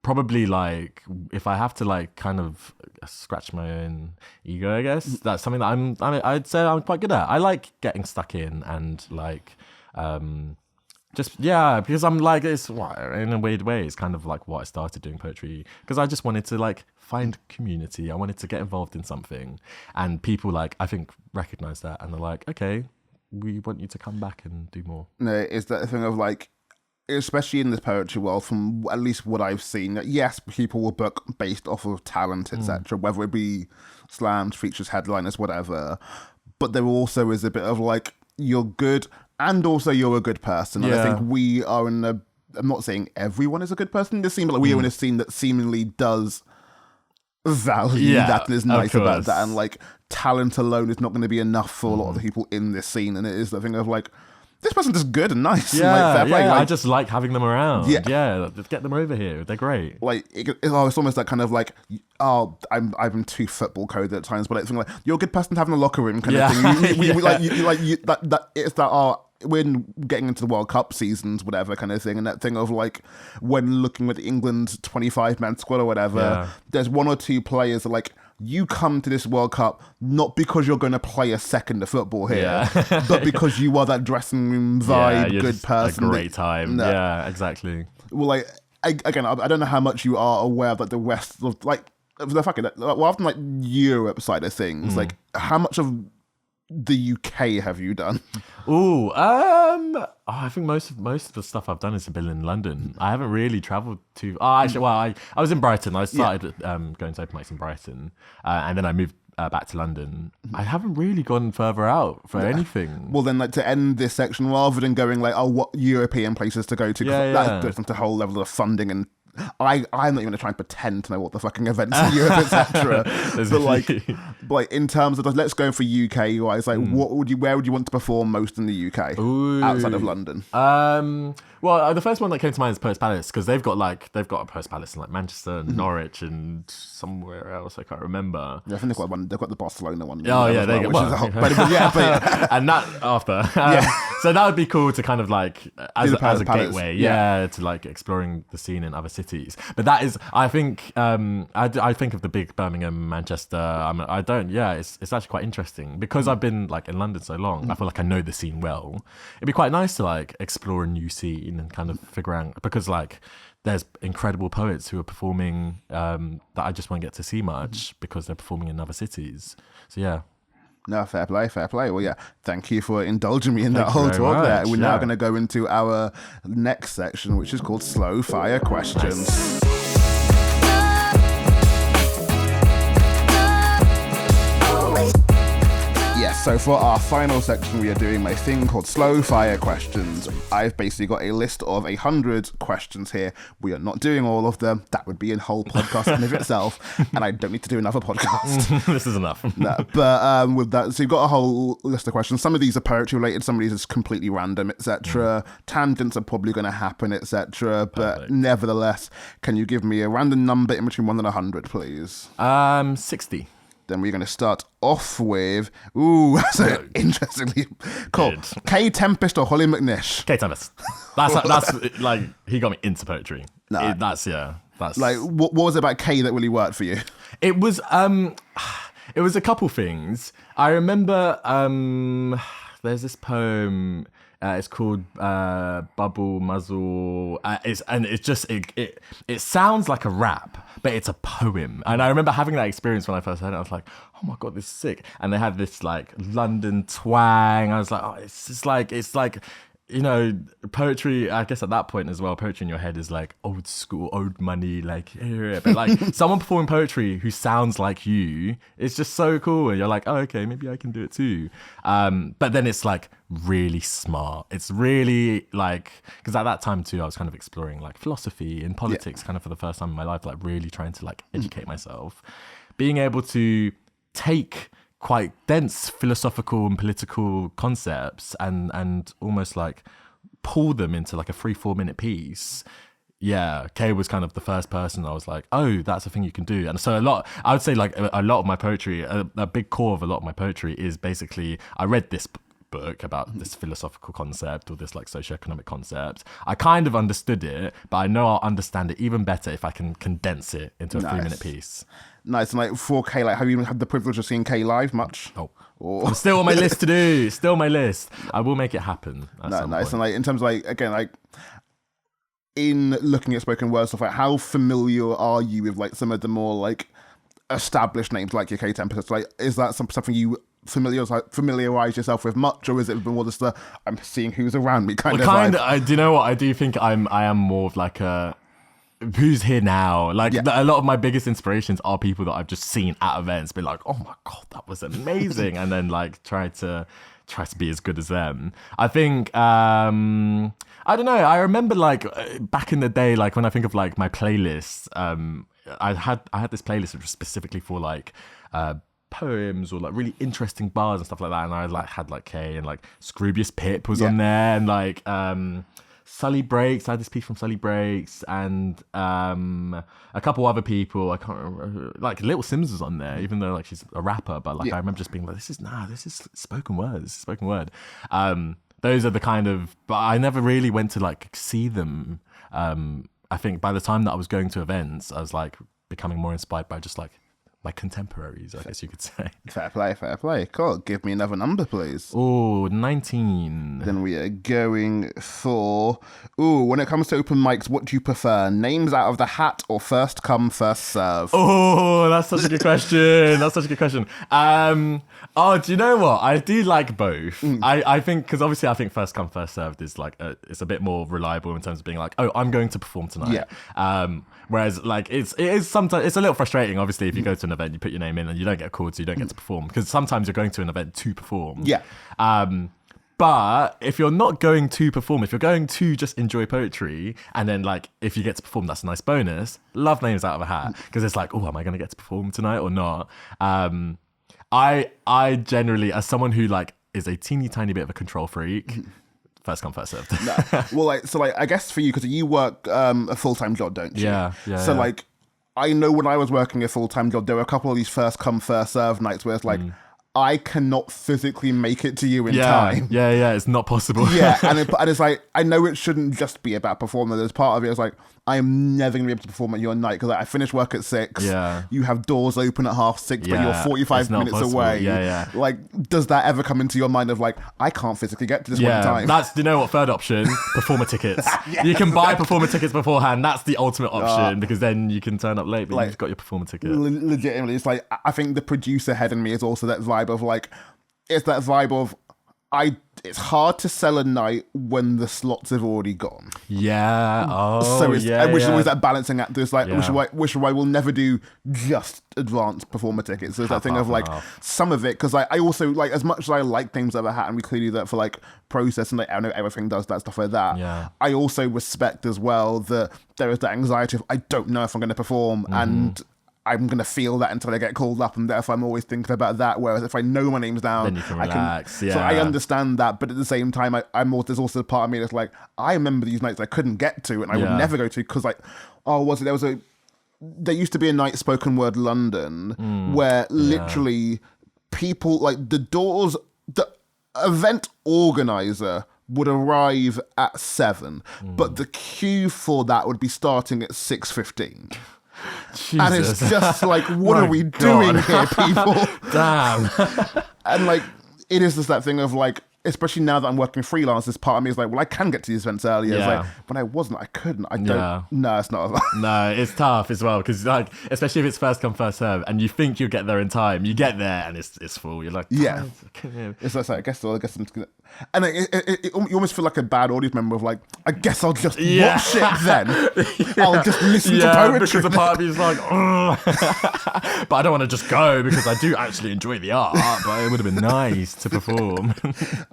probably like, if I have to like kind of scratch my own ego, I guess that's something that I'd say I'm quite good at. I like getting stuck in and like because I'm like, it's in a weird way, it's kind of like what I started doing poetry, because I just wanted to like find community. I wanted to get involved in something, and people like, I think, recognize that, and they're like, okay, we want you to come back and do more. No, it's that thing of like, especially in this poetry world, from at least what I've seen, that yes, people will book based off of talent, etc., whether it be slams, features, headliners, whatever. But there also is a bit of like, you're good, and also you're a good person. And I think we are in a, I'm not saying everyone is a good person in this scene, but like we are in a scene that seemingly does value that and is nice about that. And like, talent alone is not going to be enough for a lot of the people in this scene. And it is the thing of like, this person's just good and nice. Yeah, and like, fair play. Like, I just like having them around. Yeah, just get them over here. They're great. Like, it's almost that kind of like, oh, I'm too football coded at times, but it's like, you're a good person to have in the locker room kind of thing. It's that, oh, we're getting into the World Cup seasons, whatever kind of thing, and that thing of like, when looking at England's 25-man squad or whatever, there's one or two players that like, you come to this World Cup not because you're going to play a second of football here, but because you are that dressing room vibe, good person. A great time. No. Yeah, exactly. Well, like, I don't know how much you are aware of like the rest of like the fucking after like Europe side of things. Like, how much of the UK have you done? I think most of the stuff I've done has been in London. I haven't really travelled to. I was in Brighton. I started going to open mics in Brighton, and then I moved back to London. I haven't really gone further out for anything. Well, then, like, to end this section, rather than going like, oh, what European places to go to, that goes into a whole level of funding and. I'm not even going to try and pretend to know what the fucking events in Europe, etc. but like in terms of, let's go for UK wise, like where would you want to perform most in the UK outside of London? Well, the first one that came to mind is Poets Palace, because they've got a Poets Palace in like Manchester, and Norwich, and somewhere else I can't remember. Yeah, I think they've got one. They've got the Barcelona one. Oh yeah, they which is a whole, but and that after. So that would be cool to kind of like as a gateway, to like exploring the scene in other cities. But that is, I think, I think of the big Birmingham, Manchester. It's actually quite interesting because I've been like in London so long. I feel like I know the scene well. It'd be quite nice to like explore a new scene and kind of figure out, because like there's incredible poets who are performing that I just won't get to see much because they're performing in other cities. So yeah. No, fair play. Well, yeah, thank you for indulging me in that whole talk there. We're now going to go into our next section, which is called Slow Fire Questions. Nice. So for our final section, we are doing my thing called Slow Fire Questions. I've basically got a list of 100 questions here. We are not doing all of them. That would be a whole podcast in of itself, and I don't need to do another podcast. This is enough. No, but with that, so you've got a whole list of questions. Some of these are poetry related, some of these are completely random, etc. Tangents are probably going to happen, etc. But nevertheless, can you give me a random number in between 1 and 100, please? 60. Then we're going to start off with, so interestingly, cool. Good. K Tempest or Holly McNish? K Tempest. That's like, he got me into poetry. That's like, what was it about K that really worked for you? It was, It was a couple things. I remember there's this poem. It's called Bubble Muzzle. It sounds like a rap, but it's a poem. And I remember having that experience when I first heard it. I was like, oh my God, this is sick. And they had this like London twang. I was like, oh, it's like, you know, poetry, I guess at that point as well, poetry in your head is like old school, old money, like, yeah. But like someone performing poetry who sounds like you, it's just so cool. And you're like, oh, okay, maybe I can do it too. But then it's like really smart. It's really like, because at that time too, I was kind of exploring like philosophy and politics kind of for the first time in my life, like really trying to like educate myself. Being able to take quite dense philosophical and political concepts and almost like pull them into like a 3-4 minute piece. Yeah, Kay was kind of the first person I was like, oh, that's a thing you can do. And so I would say like a lot of my poetry, a big core of a lot of my poetry is basically, I read this book about this philosophical concept or this like socioeconomic concept. I kind of understood it, but I know I'll understand it even better if I can condense it into a 3-minute piece. Nice. And like for Kay, like have you had the privilege of seeing Kay live much? Oh, it's still on my list to do. Still on my list. I will make it happen. Nice. Point. And like in terms of like, again, like in looking at spoken word stuff, like how familiar are you with like some of the more like established names like your K Tempest? Like, is that something you familiarize yourself with much, or is it more just I'm seeing who's around me kind of vibe? Do you know what? I do think I am more of like a who's here now. Like a lot of my biggest inspirations are people that I've just seen at events, be like, oh my God, that was amazing, and then like try to be as good as them. I think I don't know. I remember like back in the day, like when I think of like my playlists, I had this playlist which was specifically for like poems or like really interesting bars and stuff like that, and I like had like Kay and like Scroobius Pip was on there, and like Sully Breaks. I had this piece from Sully Breaks, and a couple other people. I can't remember. Like Little Sims was on there, even though like she's a rapper. But like I remember just being like, this is spoken word. This is spoken word. Those are the kind of. But I never really went to like see them. I think by the time that I was going to events, I was like becoming more inspired by just like my contemporaries, I guess you could say. Fair play. Cool. Give me another number, please. Oh, 19. Then we are going for... Ooh, when it comes to open mics, what do you prefer? Names out of the hat or first come, first serve? Oh, that's such a good question. Do you know what? I do like both. I think, because obviously I think first come, first served is like, it's a bit more reliable in terms of being like, oh, I'm going to perform tonight. Yeah. Whereas like it is sometimes it's a little frustrating. Obviously, if you go to an event, you put your name in and you don't get called, so you don't get to perform, because sometimes you're going to an event to perform. Yeah. But if you're not going to perform, if you're going to just enjoy poetry, and then like if you get to perform, that's a nice bonus. Love names out of a hat, because it's like, oh, am I going to get to perform tonight or not? I generally, as someone who like is a teeny tiny bit of a control freak. First come, first served. No. Well, I guess for you, because you work a full-time job, don't you? Yeah. So, like, I know when I was working a full-time job, there were a couple of these first come, first served nights where it's like, I cannot physically make it to you in time. Yeah, it's not possible. And it's like, I know it shouldn't just be about performing. There's part of it is like, I am never going to be able to perform at your night, because like, I finish work at 6. Yeah. You have doors open at 6:30, but you're 45 minutes possible. Away. Yeah. Like, does that ever come into your mind of like, I can't physically get to this one time? That's, you know what, third option, performer tickets. You can buy performer tickets beforehand. That's the ultimate option, because then you can turn up late, but like, you've got your performer ticket. Legitimately, it's like, I think the producer head in me is also that vibe of like, it's that vibe of, it's hard to sell a night when the slots have already gone. Yeah. Oh, so which is always that balancing act. There's like, which I will never do just advanced performer tickets. There's that thing of like some of it, because I also like, as much as I like things of a hat, and we clearly do that for like process, and like I know everything does that stuff like that. Yeah. I also respect as well that there is that anxiety of, I don't know if I'm going to perform, and I'm going to feel that until I get called up, and therefore I'm always thinking about that. Whereas if I know my name's down, then you can relax. So I understand that, but at the same time, there's also a part of me that's like, I remember these nights I couldn't get to, and I would never go to, because like, there used to be a night, Spoken Word London, where literally people, like the event organizer would arrive at 7, but the queue for that would be starting at 6:15. And it's Jesus. just like, what My are we God. doing here, people? Damn. And like, it is just that thing of like, especially now that I'm working freelance, this part of me is like, well, I can get to these events earlier. It's Yeah. like, when I wasn't, I couldn't. I don't. Yeah. No, it's not. No, it's tough as well because, like, especially if it's first come first serve, and you think you'll get there in time, you get there and it's full. You're like, Yeah. "Oh, It's like, I guess I'm just gonna. And you almost feel like a bad audience member of like, I guess I'll just Yeah. watch it then. I'll just listen to yeah, poetry. because a part of me is like, "Ugh." But I don't want to just go because I do actually enjoy the art, but it would have been nice to perform.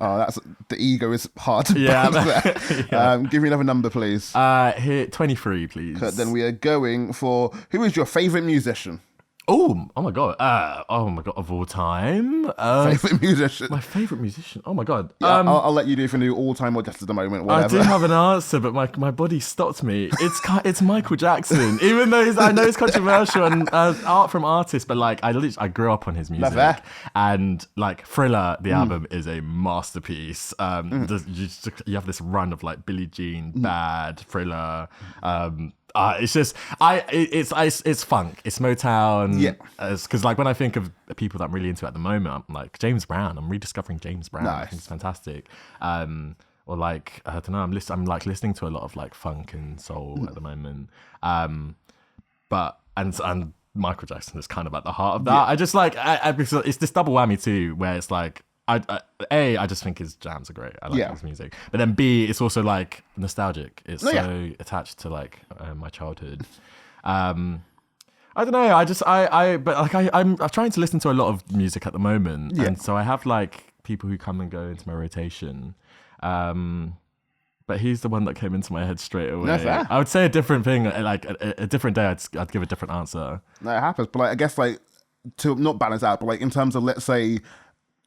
Oh, that's the ego is hard to Yeah. balance there. Yeah. Give me another number, please. Here, 23, please. Then we are going for who is your favorite musician? Oh my god. Of all time. Favorite musician. My favorite musician. Oh my god. I'll let you do if you do all time or just at the moment, I whatever. do have an answer, but my body stopped me. It's Michael Jackson, even though I know it's controversial and art from artists, but like I grew up on his music, that. and like Thriller, the album is a masterpiece. You have this run of like Billie Jean, Bad, Thriller. It's just it's funk, it's Motown. Yeah. Because like when I think of the people that I'm really into at the moment, I'm like James Brown. I'm rediscovering James Brown. I Nice. think it's fantastic. Or like I don't know, I'm like listening to a lot of like funk and soul at the moment. But Michael Jackson is kind of at the heart of that. Yeah. I just like because it's this double whammy too, where it's like I just think his jams are great. I like his music. But then B, it's also like nostalgic. It's attached to like my childhood. I don't know. I'm trying to listen to a lot of music at the moment, and so I have like people who come and go into my rotation. But he's the one that came into my head straight away. No, fair. I would say a different thing, like a different day. I'd give a different answer. No, it happens. But like, I guess like to not balance out, but like in terms of let's say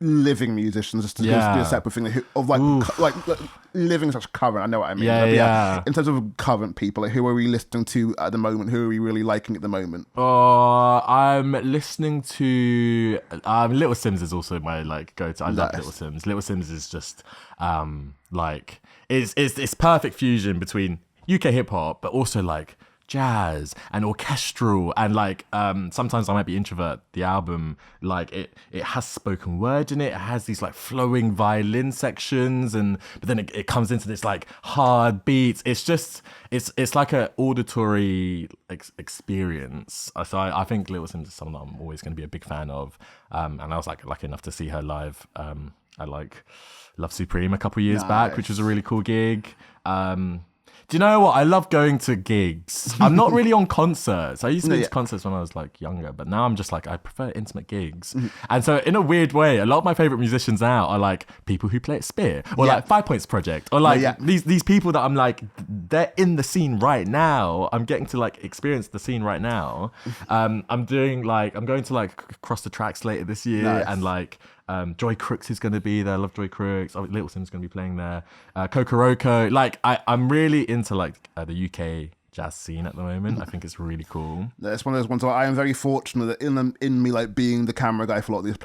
living musicians, just to be a separate thing of like living such current. I know what I mean. Yeah. In terms of current people, like who are we listening to at the moment? Who are we really liking at the moment? I'm listening to Little Sims is also my like go-to. I love Little Sims. Little Sims is just like it's perfect fusion between UK hip hop, but also like jazz and orchestral, and like sometimes I might be introvert. The album, like it has spoken word in it. It has these like flowing violin sections, but then it comes into this like hard beats. It's just it's like an auditory experience. So I think Little Sims is someone that I'm always going to be a big fan of. And I was like lucky enough to see her live. I like Love Supreme a couple years back, which was a really cool gig. Do you know what? I love going to gigs. I'm not really on concerts. I used to go to concerts when I was like younger, but now I'm just like, I prefer intimate gigs. And so in a weird way, a lot of my favorite musicians now are like people who play at Spear or like 5 Points Project or like these people that I'm like, they're in the scene right now. I'm getting to like experience the scene right now. I'm going to like Cross the Tracks later this year and like, Joy Crooks is going to be there. I love Joy Crooks. Little Sim's going to be playing there. Kokoroko. Like I'm really into like the UK jazz scene at the moment. I think it's really cool. It's one of those ones where I am very fortunate that in me like being the camera guy for a lot of these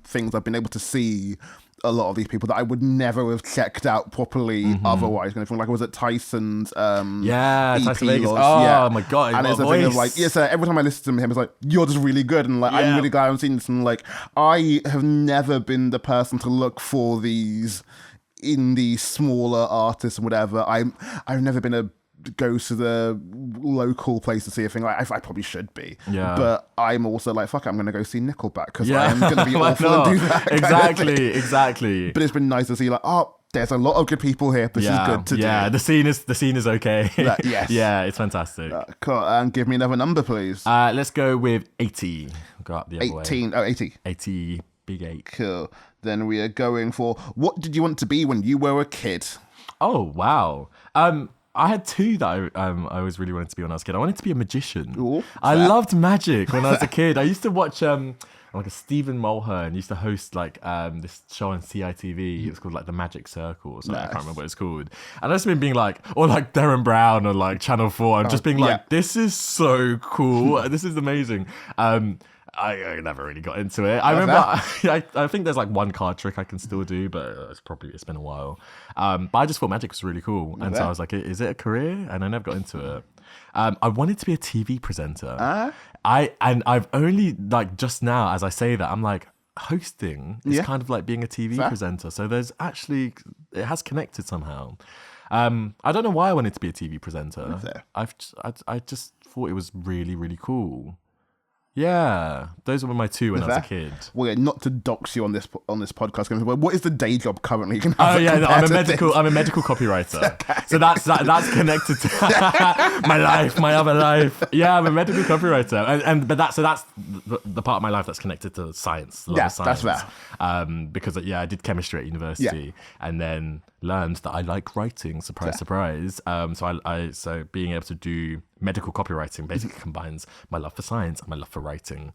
things I've been able to see a lot of these people that I would never have checked out properly otherwise. Kind of thing. Like I was at Tyson's Tyson Vegas. My god, and it's a thing of like so every time I listen to him, it's like you're just really good, and like I'm really glad I'm seeing this. And like I have never been the person to look for these indie smaller artists and whatever. I've never been a go to the local place to see a thing. Like I probably should be, but I'm also like fuck it, I'm gonna go see Nickelback because I am gonna be awful and do that. Exactly. But it's been nice to see like there's a lot of good people here. This is good to do. Yeah, the scene is okay. Yes. Yeah, it's fantastic. Cool. And give me another number, please. Let's go with 80. Go up the other 18. way. 80. 80. Big 8. Cool. Then we are going for what did you want to be when you were a kid? Oh wow. I had 2 that I always really wanted to be when I was a kid. I wanted to be a magician. Ooh, I loved magic when I was a kid. I used to watch like a Stephen Mulhern used to host like this show on CITV. It was called like The Magic Circle or something. I can't remember what it's called. And I just been being like, or like Darren Brown or like Channel 4. I'm just being like, this is so cool. This is amazing. I never really got into it. I remember, I think there's like one card trick I can still do, but it's been a while. But I just thought magic was really cool. And so I was like, is it a career? And I never got into it. I wanted to be a TV presenter. I've only like just now as I say that I'm like hosting is kind of like being a TV presenter. So there's actually it has connected somehow. I don't know why I wanted to be a TV presenter. I just thought it was really, really cool. Yeah, those were my two when I was a kid. Well, yeah, not to dox you on this podcast, but what is the day job currently? I'm a medical copywriter. So that's connected to my life, my other life. Yeah, I'm a medical copywriter, but that's the part of my life that's connected to science. Science. That's fair. Because I did chemistry at university, and then learned that I like writing. Surprise. So being able to do medical copywriting basically combines my love for science and my love for writing.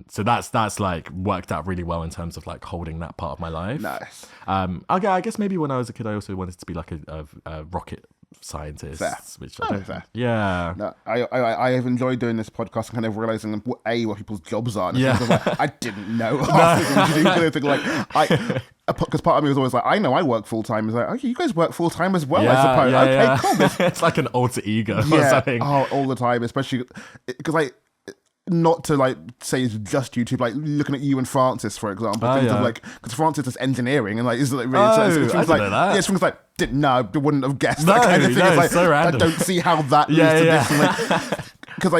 So that's like worked out really well in terms of like holding that part of my life. Nice. I guess maybe when I was a kid, I also wanted to be like a rocket scientist. Fair. Which I don't. Fair. Yeah. No, I have enjoyed doing this podcast and kind of realizing what people's jobs are. And I didn't know. Because part of me was always like, I know I work full time. It's like, okay, you guys work full time as well, I suppose. Okay, cool. It's like an alter ego or something. All the time, especially because not to like say it's just YouTube, like looking at you and Francis, for example, because Francis is engineering and like is like really things like things like I wouldn't have guessed that kind of thing. It's like, so random. I don't see how that leads to this. Because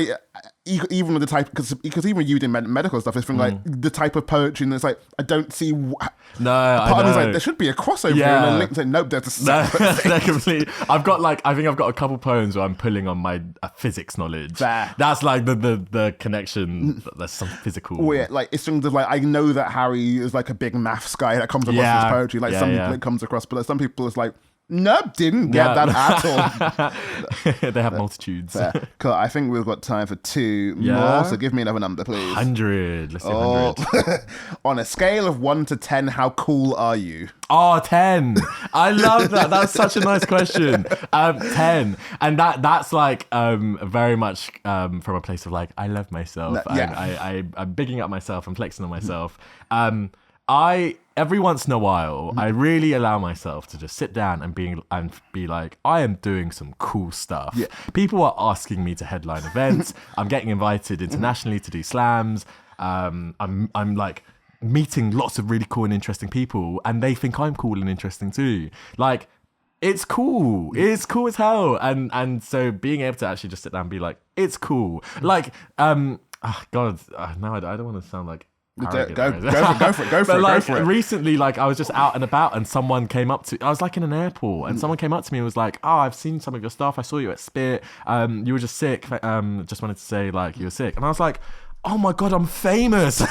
even with the type, because even you did medical stuff, it's from like the type of poetry, and it's like I don't see. Part of me is like there should be a crossover here, and then link saying nope, there's a separate thing. Completely. I've got I think I've got a couple poems where I'm pulling on my physics knowledge. That's like the connection. There's some physical. Oh yeah, like it's things of like I know that Harry is like a big maths guy that comes across his poetry. Like some people it comes across, but like, some people it's like. Nope, didn't get that at all. They have multitudes. Cool. I think we've got time for two more, so give me another number, please. 100. Let's do 100. On a scale of 1 to 10, how cool are you? Oh, 10. I love that. That's such a nice question. 10. And that's like very much from a place of like, I love myself. I'm bigging up myself and flexing on myself. Every once in a while, I really allow myself to just sit down and be like, I am doing some cool stuff. Yeah. People are asking me to headline events. I'm getting invited internationally to do slams. I'm like meeting lots of really cool and interesting people, and they think I'm cool and interesting too. Like, it's cool. It's cool as hell. And so being able to actually just sit down and be like, it's cool. Like, now I don't want to sound like. Go for it. Recently, like I was just out and about, and someone came up to. I was like in an airport, and someone came up to me and was like, "Oh, I've seen some of your stuff. I saw you at Spit. You were just sick. Just wanted to say like you were sick." And I was like, "Oh my god, I'm famous!"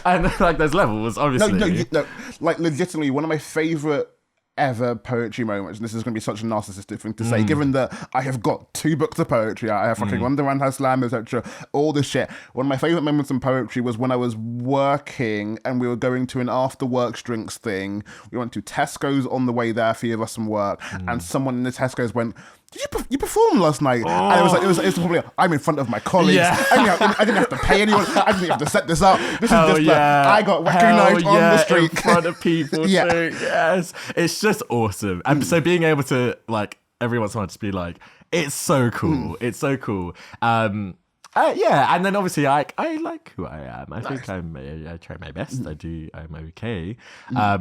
And like, there's levels, obviously. No, like legitimately, one of my favorite ever poetry moments, and this is going to be such a narcissistic thing to say, given that I have got 2 books of poetry, I have fucking Wonderland House Slam, etc., all this shit. One of my favourite moments in poetry was when I was working and we were going to an after work drinks thing. We went to Tesco's on the way there, 3 of us from work, and someone in the Tesco's went, "Did you perform last night?" And it was probably I'm in front of my colleagues. I didn't have to pay anyone. I didn't have to set this up. This is just I got recognized on the street in front of people. Too. Yes, it's just awesome. And so being able to like every once in a while just be like, it's so cool. It's so cool. And then obviously I like who I am. I think I try my best. I'm okay.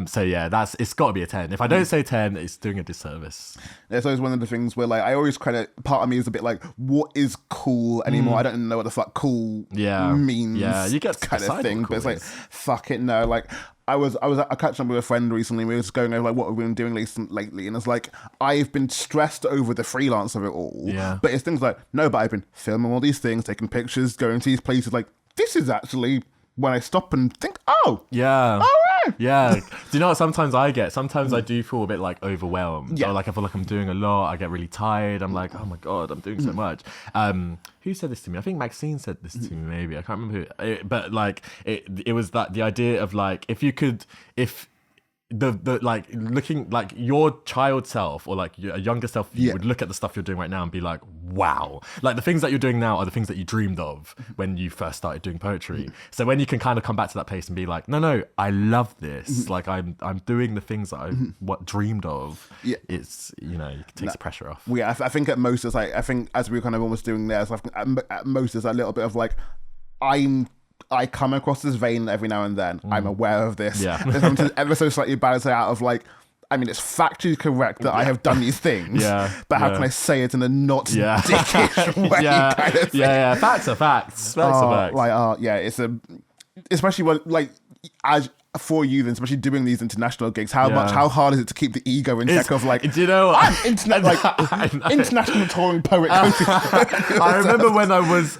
So yeah, it's got to be a 10. If I don't say 10, it's doing a disservice. It's always one of the things where like I always part of me is a bit like, what is cool anymore? I don't know what the fuck cool means. Yeah, you get kind of thing. Cool, but it's like, fuck it, no. Like I catched up with a friend recently. We were just going over like what we've been doing lately, and it's like I've been stressed over the freelance of it all. Yeah. But it's things like but I've been filming all these things, taking pictures, going to these places. Like this is actually when I stop and think, oh yeah, all right. Yeah. Do you know what sometimes I get? Sometimes I do feel a bit like overwhelmed. Yeah. Or like I feel like I'm doing a lot. I get really tired. I'm like, oh my God, I'm doing so much. Who said this to me? I think Maxine said this to me, maybe. I can't remember who. But like, it was that the idea of like, if the like looking like your child self or like a younger self, you would look at the stuff you're doing right now and be like, wow, like the things that you're doing now are the things that you dreamed of when you first started doing poetry. So when you can kind of come back to that place and be like, no, I love this. Like I'm doing the things that I dreamed of. Yeah. It's, it takes the pressure off. Yeah, I think at most it's like, I think as we were kind of almost doing there, so I think at most it's a little bit of like, I come across this vein every now and then. I'm aware of this. Yeah. There's something to ever so slightly balance it out of like, I mean, it's factually correct that I have done these things, but how can I say it in a not dickish way kind of thing? Yeah. Facts are facts. Facts are facts. It's especially when, like, as for you, then, especially doing these international gigs, how hard is it to keep the ego in check of like, do you know what? I'm international touring poet. I remember when I was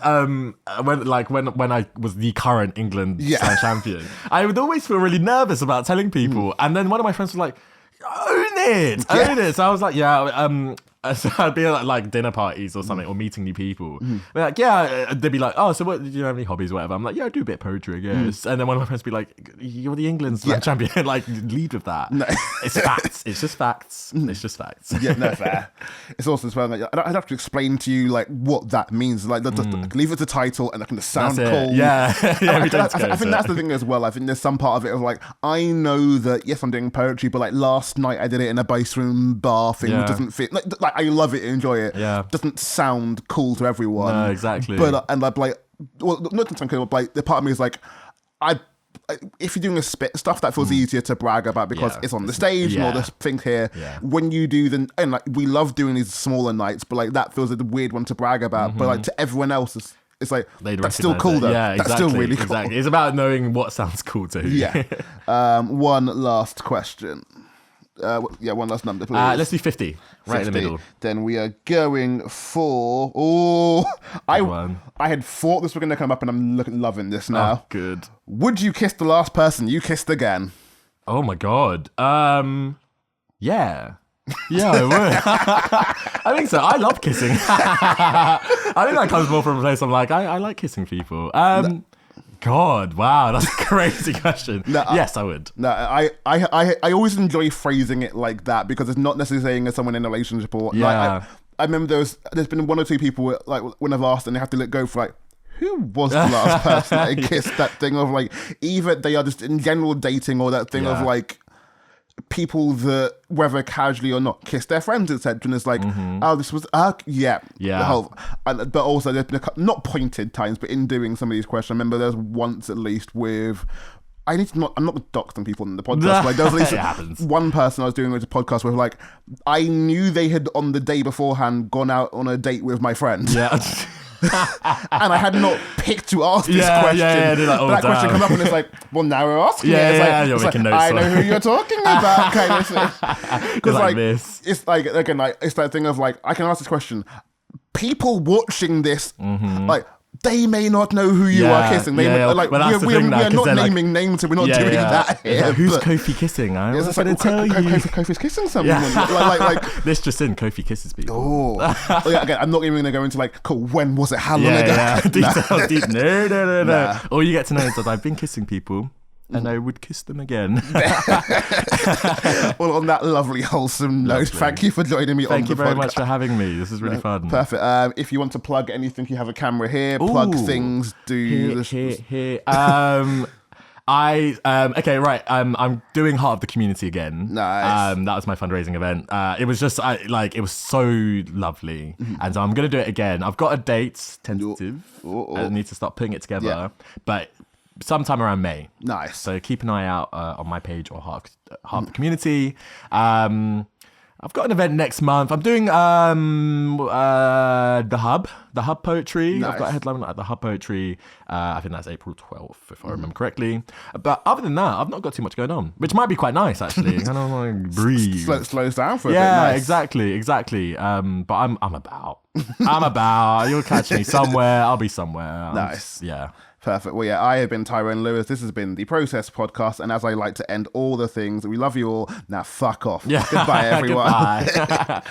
when I was the current England slam champion, I would always feel really nervous about telling people, and then one of my friends was like, own it. So I was like, so I'd be at like dinner parties or something, or meeting new people. They're like, they'd be like, oh, so what, do you have any hobbies or whatever? I'm like, yeah, I do a bit of poetry, I guess. And then one of my friends would be like, you're the England slam champion, like lead with that. No. It's facts. It's just facts. It's just facts. Yeah, no, fair. It's also as well, like, I'd have to explain to you like what that means. Like, leave it the title and that can sound cool. Yeah. I think that's the thing as well. I think there's some part of it of like, I know that, yes, I'm doing poetry, but like last night I did it in a base room bar thing, which doesn't fit. Like I love it, enjoy it. Yeah. Doesn't sound cool to everyone. No, exactly. But and I'm like, well, not to sound cool, but like the part of me is like, if you're doing a spit stuff, that feels easier to brag about because it's on the stage and all this thing here. Yeah. When you do and like we love doing these smaller nights, but like that feels like the weird one to brag about. But like to everyone else, it's like that's still cool though. Yeah, exactly. That's still really cool. Exactly. It's about knowing what sounds cool to you. Yeah. One last question. One last number, please. Let's do 50, right 50. In the middle. Then we are going for... I had thought this was going to come up, and I'm loving this now. Oh, good. Would you kiss the last person you kissed again? Oh my god. Yeah. Yeah, I would. I think so. I love kissing. I think that comes more from a place of like, I like kissing people. God, wow, that's a crazy question. Yes, I would. No, I always enjoy phrasing it like that because it's not necessarily saying as someone in a relationship or like I remember there's been one or two people like when I've asked and they have to let go for like, who was the last person I kissed? That thing of like, either they are just in general dating or that thing of like people that whether casually or not kiss their friends, etc. And it's like, oh, this was but also there's been not pointed times, but in doing some of these questions, I remember there's once at least with I'm not doxing people in the podcast. Like there was at least one person I was doing with a podcast with like I knew they had on the day beforehand gone out on a date with my friend. Yeah. And I had not picked to ask this question. Like, that question come up and it's like, well, now we're asking it. It's like I know who you're talking about, kind of thing. Because like this. It's like again, like it's that thing of like I can ask this question. People watching this, like they may not know who you are kissing. Like we're not naming names, so we're not doing that here. Like, who's Kofi kissing? I'm going to tell you. Kofi's kissing someone. Like this just in, Kofi kisses people. Again, I'm not even going to go into like, cool, when was it? How long ago? No. All you get to know is that I've been kissing people. And I would kiss them again. Well, on that lovely, wholesome note, thank you for joining me on the podcast. Thank you very much for having me. This is really fun. Perfect. If you want to plug anything, you have a camera here. Plug things. Here. Okay, right. I'm doing Heart of the Community again. Nice. That was my fundraising event. It was just it was so lovely, and so I'm gonna do it again. I've got a date tentative. I need to start putting it together, but sometime around May. Nice. So keep an eye out on my page or Heart of the Community. I've got an event next month. I'm doing the Hub Poetry. Nice. I've got a headline at the Hub Poetry. I think that's April 12th, if I remember correctly. But other than that, I've not got too much going on, which might be quite nice, actually. Kind of like breathe. Slows down for a bit. Yeah, Nice. exactly. But I'm about. You'll catch me somewhere. I'll be somewhere. Nice. Yeah. Perfect. Well, yeah, I have been Tyrone Lewis. This has been the Process Podcast. And as I like to end all the things, we love you all. Now, fuck off. Yeah. Goodbye, everyone. Goodbye.